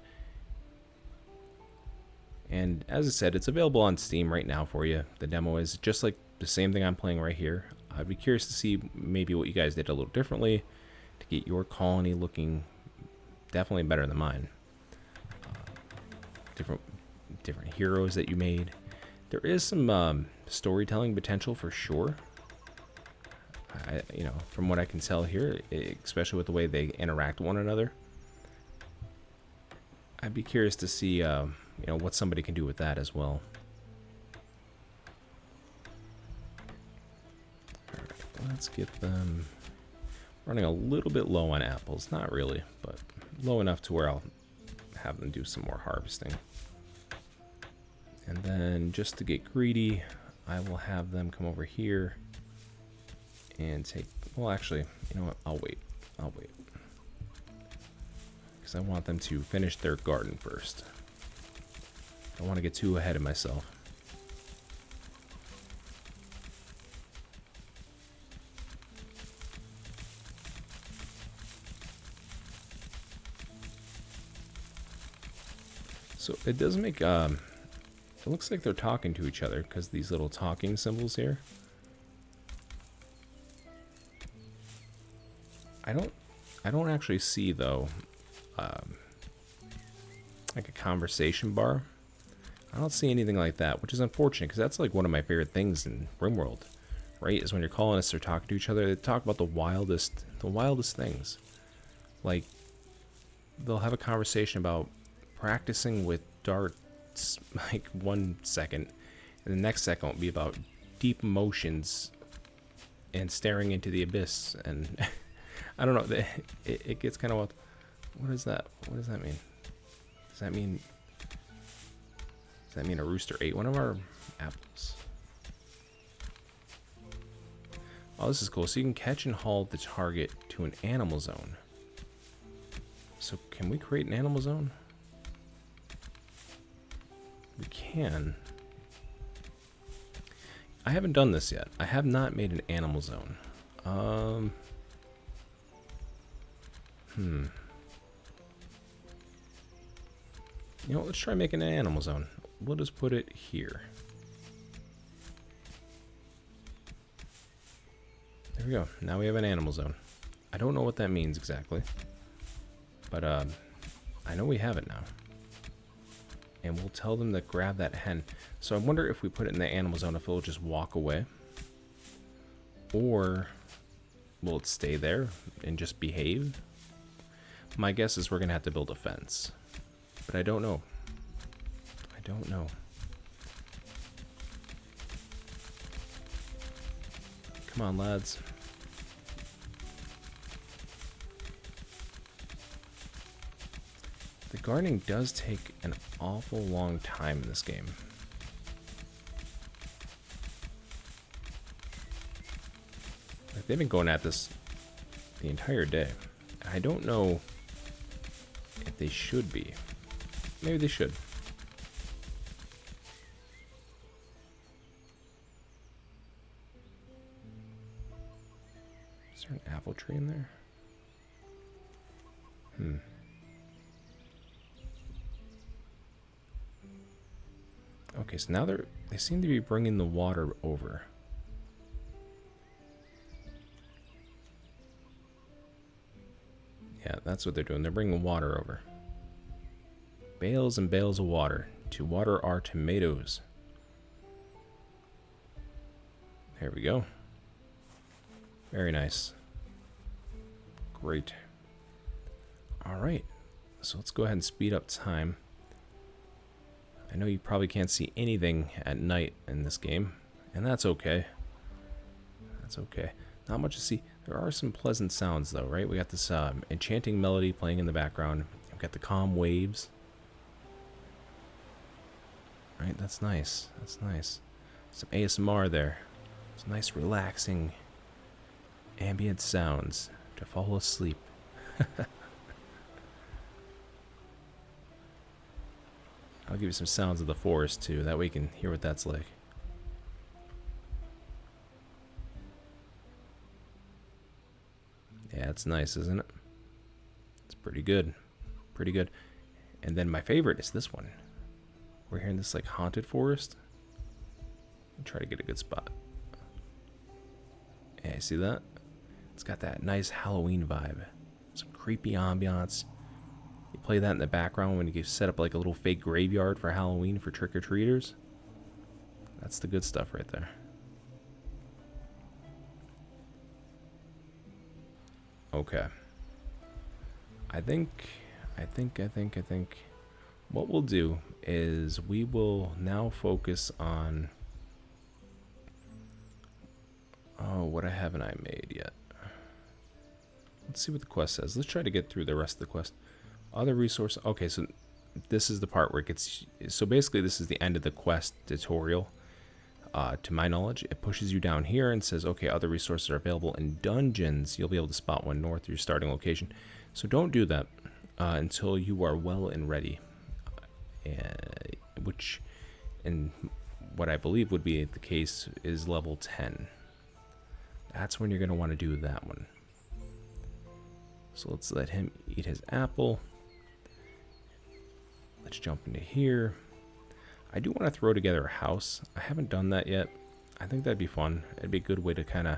And as I said, it's available on Steam right now for you. The demo is just like the same thing I'm playing right here. I'd be curious to see maybe what you guys did a little differently to get your colony looking definitely better than mine. Different heroes that you made. There is some storytelling potential for sure. You know, from what I can tell here, especially with the way they interact with one another, I'd be curious to see, you know, what somebody can do with that as well. All right, let's get them running a little bit low on apples. Not really, but low enough to where I'll have them do some more harvesting. And then just to get greedy, I will have them come over here and take, well, actually, you know what, I'll wait, because I want them to finish their garden first. I don't want to get too ahead of myself. So it does make, it looks like they're talking to each other, because these little talking symbols here. I don't actually see, though, like a conversation bar. I don't see anything like that, which is unfortunate because that's like one of my favorite things in RimWorld, right? Is when your colonists are talking to each other, they talk about the wildest things. Like, they'll have a conversation about practicing with darts like 1 second, and the next second will be about deep emotions and staring into the abyss. And I don't know, it gets kind of wild. What is that? What does that mean? Does that mean a rooster ate one of our apples? Oh, this is cool. So you can catch and haul the target to an animal zone. So can we create an animal zone? We can. I haven't done this yet. I have not made an animal zone. You know, let's try making an animal zone. We'll just put it here. There we go. Now we have an animal zone. I don't know what that means exactly, but I know we have it now. And we'll tell them to grab that hen. So I wonder if we put it in the animal zone, if it'll just walk away, or will it stay there and just behave? My guess is we're gonna have to build a fence, but I don't know. I don't know. Come on, lads. The gardening does take an awful long time in this game. Like, they've been going at this the entire day. I don't know if they should be. Maybe they should. Is there an apple tree in there? Okay, so now they seem to be bringing the water over. Yeah, that's what they're doing. They're bringing water over. Bales and bales of water to water our tomatoes. There we go. Very nice. Great. All right. So let's go ahead and speed up time. I know you probably can't see anything at night in this game, and that's okay. That's okay. Not much to see. There are some pleasant sounds, though, right? We got this enchanting melody playing in the background. We've got the calm waves. Right, that's nice. That's nice. Some ASMR there. Some nice, relaxing, ambient sounds to fall asleep. I'll give you some sounds of the forest, too. That way you can hear what that's like. Yeah, it's nice, isn't it? It's pretty good. Pretty good. And then my favorite is this one. We're here in this, like, haunted forest. I'll try to get a good spot. Yeah, you see that? It's got that nice Halloween vibe. Some creepy ambiance. You play that in the background when you set up like a little fake graveyard for Halloween for trick-or-treaters. That's the good stuff right there. Okay. I think what we'll do is we will now focus on what haven't I made yet? Let's see what the quest says. Let's try to get through the rest of the quest. Other resource. Okay, so this is the part where it gets. So basically, this is the end of the quest tutorial. To my knowledge, it pushes you down here and says, okay, other resources are available in dungeons. You'll be able to spot one north of your starting location. So don't do that until you are well and ready. Which, in what I believe would be the case, is level 10. That's when you're going to want to do that one. So let's let him eat his apple. Let's jump into here. I do want to throw together a house. I haven't done that yet. I think that'd be fun. It'd be a good way to kind of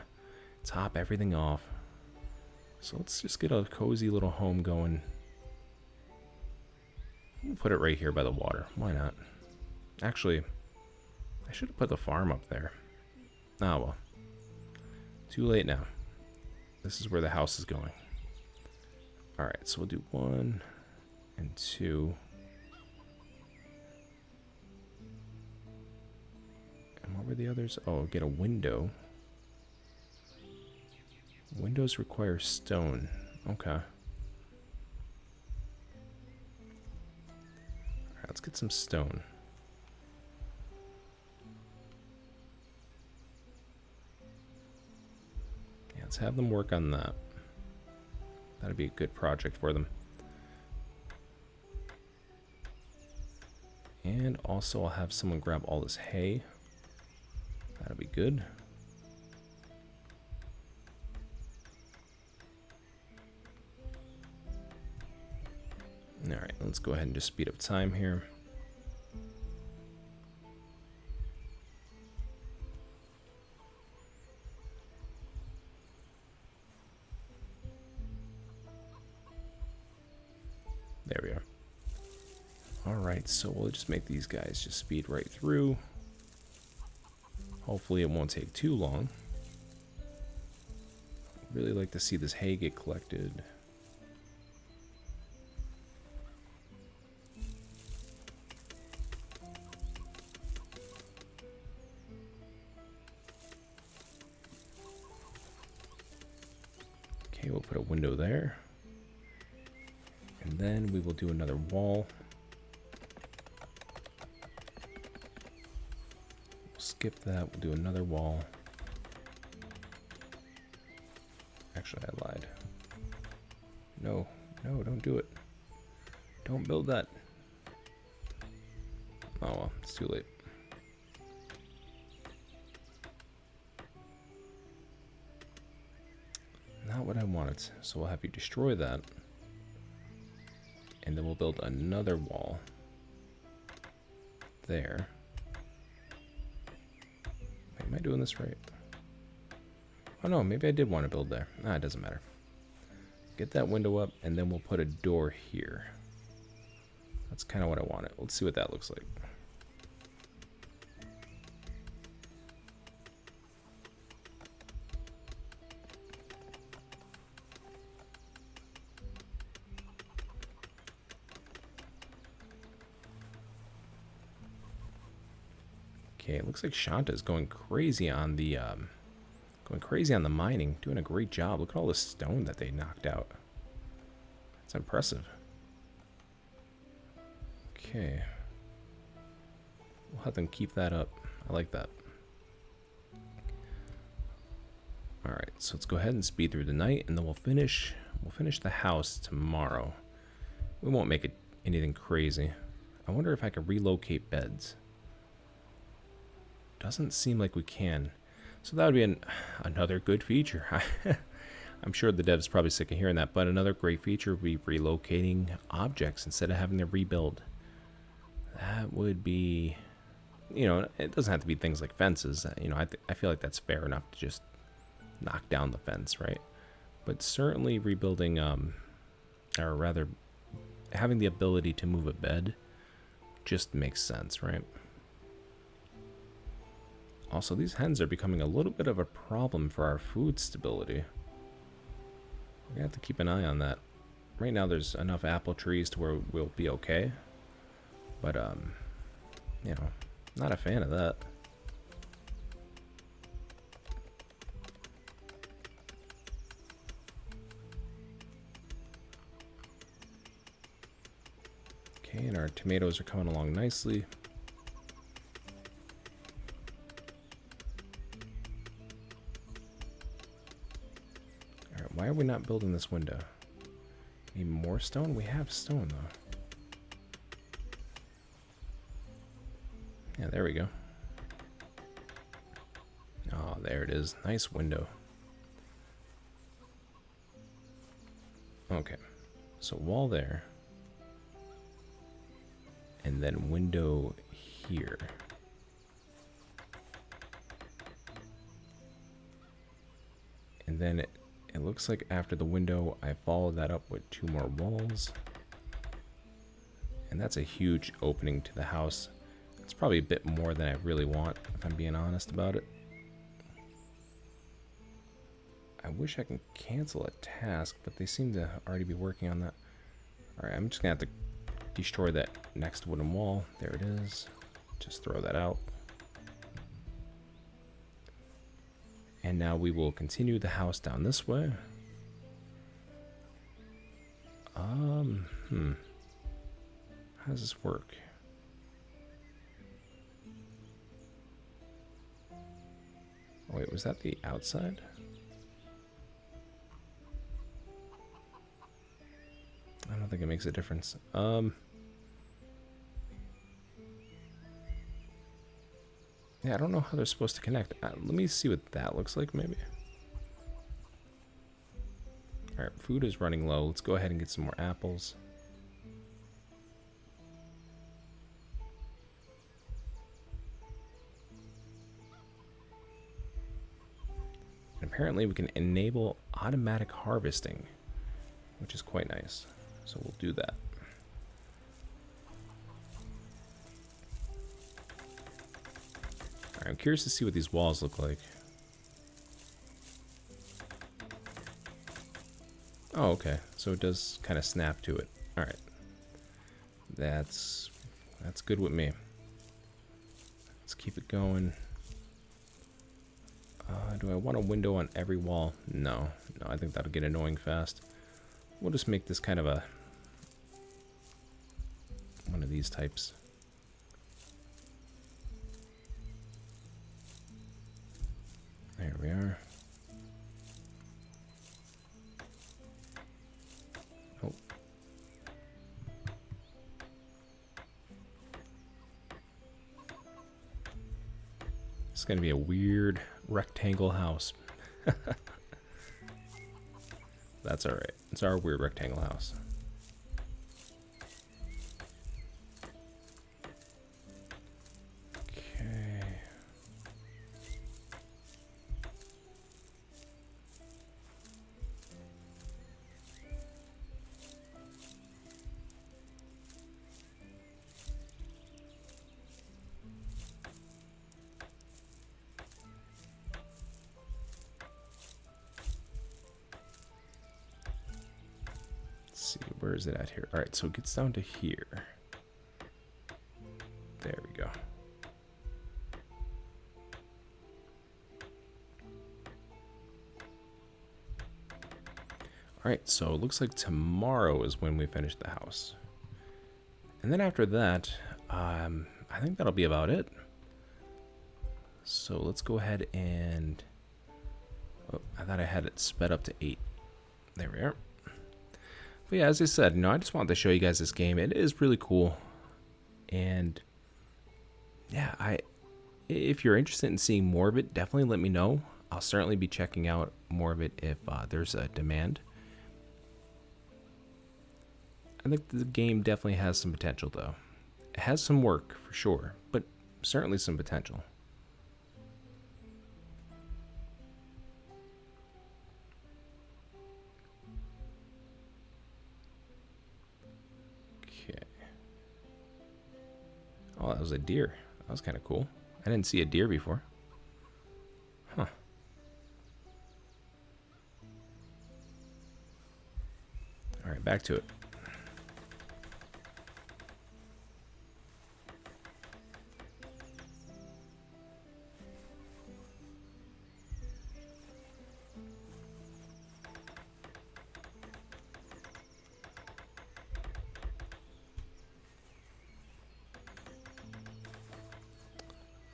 top everything off. So let's just get a cozy little home going. We'll put it right here by the water. Why not? Actually, I should have put the farm up there. Ah, well. Too late now. This is where the house is going. Alright, so we'll do 1 and 2. And what were the others? Oh, get a window. Windows require stone. Okay. Alright, let's get some stone. Yeah, let's have them work on that. That'd be a good project for them. And also I'll have someone grab all this hay. That'll be good. Alright, let's go ahead and just speed up time here. There we are. Alright, so we'll just make these guys just speed right through. Hopefully it won't take too long. Really like to see this hay get collected. Okay, we'll put a window there. And then we will do another wall. We'll skip that, we'll do another wall. Actually, I lied. No, no, don't do it. Don't build that. Oh well, it's too late. Not what I wanted. So we'll have you destroy that. And then we'll build another wall there. Wait, am I doing this right? Oh no, maybe I did want to build there. Nah, it doesn't matter. Get that window up, and then we'll put a door here. That's kind of what I wanted. Let's see what that looks like. Okay, it looks like Shanta's going crazy on the mining, doing a great job. Look at all the stone that they knocked out. That's impressive. Okay. We'll have them keep that up. I like that. Alright, so let's go ahead and speed through the night, and then we'll finish the house tomorrow. We won't make it anything crazy. I wonder if I could relocate beds. Doesn't seem like we can. So that would be another good feature. I'm sure the devs probably sick of hearing that, but another great feature would be relocating objects instead of having to rebuild. That would be, you know, it doesn't have to be things like fences. You know, I feel like that's fair enough to just knock down the fence, right? But certainly rebuilding, or rather, having the ability to move a bed just makes sense, right? Also, these hens are becoming a little bit of a problem for our food stability. We're gonna have to keep an eye on that. Right now there's enough apple trees to where we'll be okay. But, you know, not a fan of that. Okay, and our tomatoes are coming along nicely. Why are we not building this window? Need more stone? We have stone, though. Yeah, there we go. Oh, there it is. Nice window. Okay. So wall there. And then window here. And then it looks like after the window, I followed that up with 2 more walls. And that's a huge opening to the house. It's probably a bit more than I really want, if I'm being honest about it. I wish I can cancel a task, but they seem to already be working on that. Alright, I'm just gonna have to destroy that next wooden wall. There it is. Just throw that out. And now we will continue the house down this way. How does this work? Oh, wait, was that the outside? I don't think it makes a difference. Yeah, I don't know how they're supposed to connect. Let me see what that looks like, maybe. Alright, food is running low. Let's go ahead and get some more apples. And apparently we can enable automatic harvesting, which is quite nice. So we'll do that. Alright, I'm curious to see what these walls look like. Oh, okay. So it does kind of snap to it. Alright. That's good with me. Let's keep it going. Do I want a window on every wall? No. No, I think that'll get annoying fast. We'll just make this kind of a... one of these types. There we are. Oh. It's going to be a weird rectangle house. That's alright. It's our weird rectangle house. Okay. See, where is it at here? All right, so it gets down to here. There we go. All right, so it looks like tomorrow is when we finish the house. And then after that, I think that'll be about it. So let's go ahead and... oh, I thought I had it sped up to 8. There we are. But yeah, as I said, I just wanted to show you guys this game. It is really cool. And yeah, if you're interested in seeing more of it, definitely let me know. I'll certainly be checking out more of it if there's a demand. I think the game definitely has some potential, though. It has some work, for sure, but certainly some potential. Oh, that was a deer. That was kind of cool. I didn't see a deer before. Huh. Alright, back to it.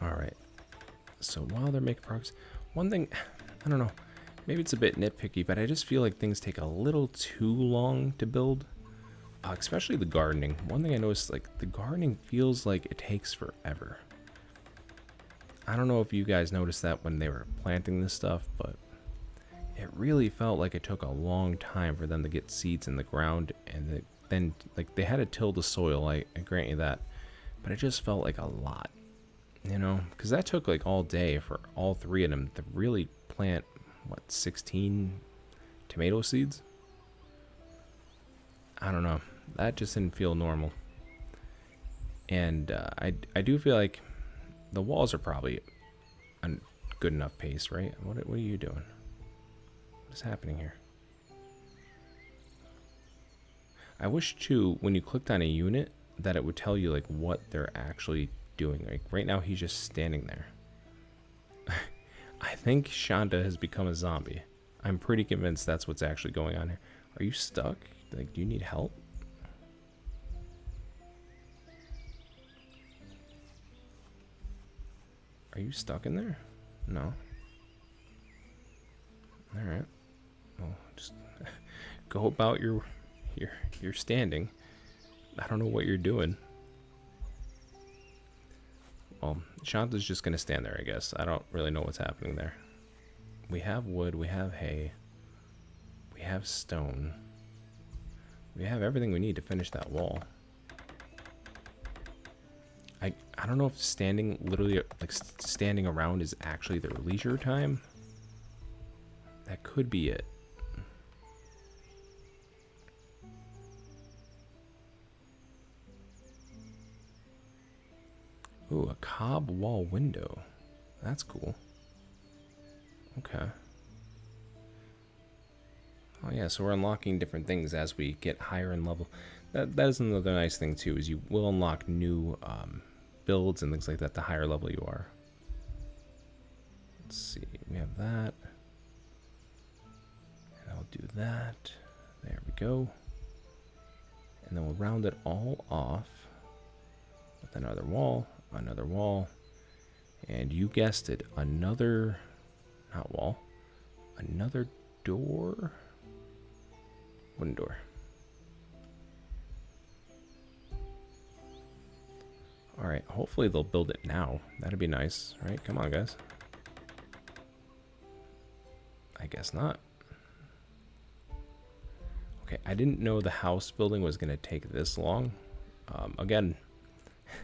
Alright, so while they're making progress, one thing, I don't know, maybe it's a bit nitpicky, but I just feel like things take a little too long to build, especially the gardening. One thing I noticed, like, the gardening feels like it takes forever. I don't know if you guys noticed that when they were planting this stuff, but it really felt like it took a long time for them to get seeds in the ground, and then, like, they had to till the soil, I grant you that, but it just felt like a lot. You know, because that took like all day for all 3 of them to really plant, what, 16 tomato seeds? I don't know. That just didn't feel normal. And I do feel like the walls are probably a good enough pace, right? What are you doing? What is happening here? I wish too, when you clicked on a unit, that it would tell you like what they're actually doing. Like right now, he's just standing there. I think Shonda has become a zombie. I'm pretty convinced that's what's actually going on here. Are you stuck? Like, do you need help? Are you stuck in there? No. All right. Well, just go about your standing. I don't know what you're doing. Well, Shanta's just gonna stand there, I guess. I don't really know what's happening there. We have wood, we have hay, we have stone. We have everything we need to finish that wall. I don't know if standing, literally, like standing around is actually their leisure time. That could be it. Ooh, a cob wall window. That's cool. Okay. Oh yeah, so we're unlocking different things as we get higher in level. That is another nice thing too, is you will unlock new builds and things like that the higher level you are. Let's see, we have that. And I'll do that. There we go. And then we'll round it all off with another wall, and you guessed it, another, not wall, another door. Wooden door. Alright, hopefully they'll build it now. That'd be nice, right? Come on, guys. I guess not. Okay, I didn't know the house building was going to take this long. Again,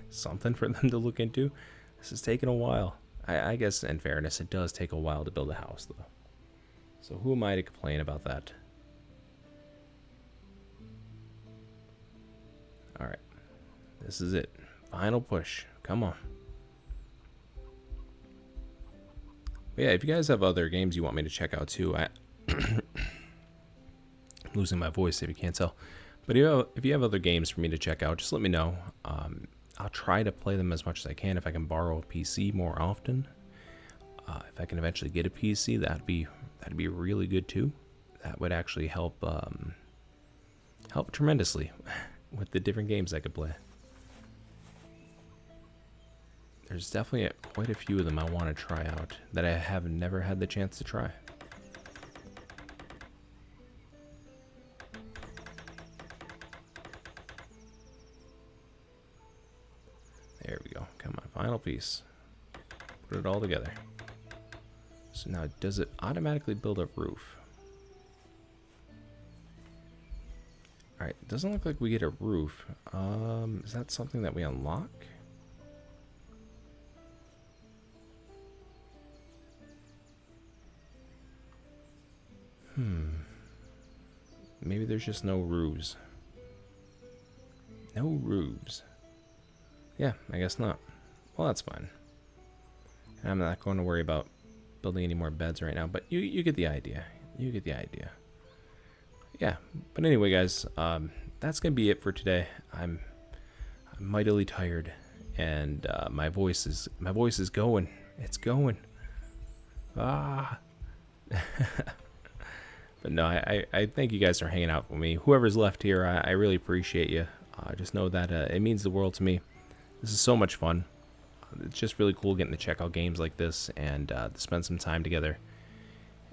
something for them to look into. This is taking a while. I guess, in fairness, it does take a while to build a house, though. So who am I to complain about that? Alright. This is it. Final push. Come on. But yeah, if you guys have other games you want me to check out too, I'm losing my voice if you can't tell. But if you have other games for me to check out, just let me know. I'll try to play them as much as I can. If I can borrow a PC more often, if I can eventually get a PC, that'd be really good too. That would actually help help tremendously with the different games I could play. There's definitely quite a few of them I want to try out that I have never had the chance to try. There we go. Come on, final piece. Put it all together. So now, does it automatically build a roof? Alright, it doesn't look like we get a roof. Is that something that we unlock? Maybe there's just no roofs. No roofs. Yeah, I guess not. Well, that's fine. And I'm not going to worry about building any more beds right now, but you get the idea. You get the idea. Yeah, but anyway, guys, that's gonna be it for today. I'm mightily tired, and my voice is going. It's going. Ah. But no, I thank you guys for hanging out with me. Whoever's left here, I really appreciate you. Just know that it means the world to me. This is so much fun. It's just really cool getting to check out games like this and to spend some time together.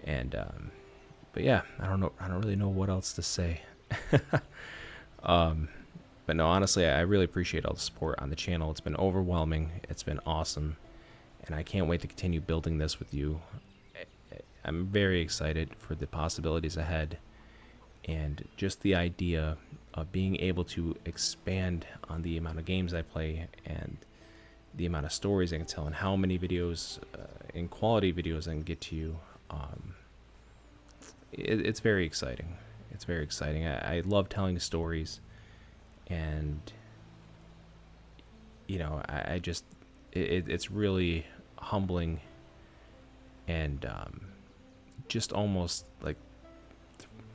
And but yeah, I don't really know what else to say. But no, honestly, I really appreciate all the support on the channel. It's been overwhelming. It's been awesome, and I can't wait to continue building this with you. I'm very excited for the possibilities ahead, and just the idea of being able to expand on the amount of games I play and the amount of stories I can tell and how many videos and quality videos I can get to you. It's very exciting. It's very exciting. I love telling stories, and I just it's really humbling and just almost like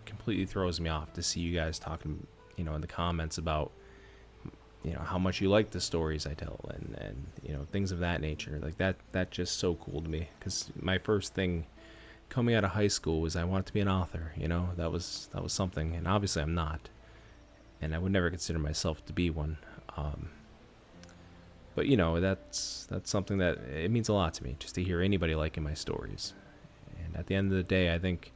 completely throws me off to see you guys talking, in the comments about, how much you like the stories I tell and things of that nature. Like that just so cool to me, because my first thing coming out of high school was I wanted to be an author. That was something, and obviously I'm not, and I would never consider myself to be one. But that's something that it means a lot to me, just to hear anybody liking my stories. And at the end of the day, I think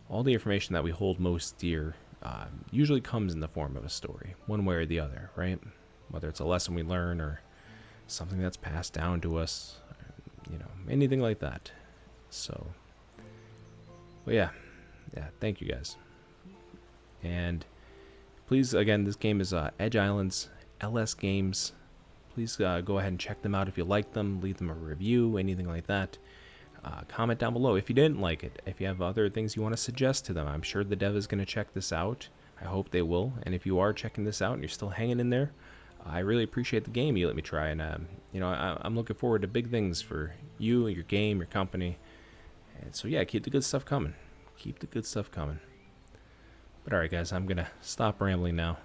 all the information that we hold most dear usually comes in the form of a story, one way or the other, right? Whether it's a lesson we learn or something that's passed down to us, anything like that. So, but yeah, thank you guys. And please, again, this game is Edge Islands LS Games. Please go ahead and check them out if you like them. Leave them a review, anything like that. Comment down below if you didn't like it. If you have other things you want to suggest to them, I'm sure the dev is going to check this out. I hope they will. And if you are checking this out and you're still hanging in there, I really appreciate the game you let me try. And I'm looking forward to big things for you, your game, your company. And so yeah, keep the good stuff coming. Keep the good stuff coming. But alright guys, I'm going to stop rambling now.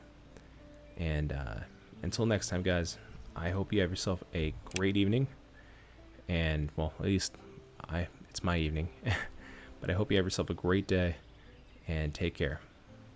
And until next time guys, I hope you have yourself a great evening. And well, at least it's my evening. But I hope you have yourself a great day and take care.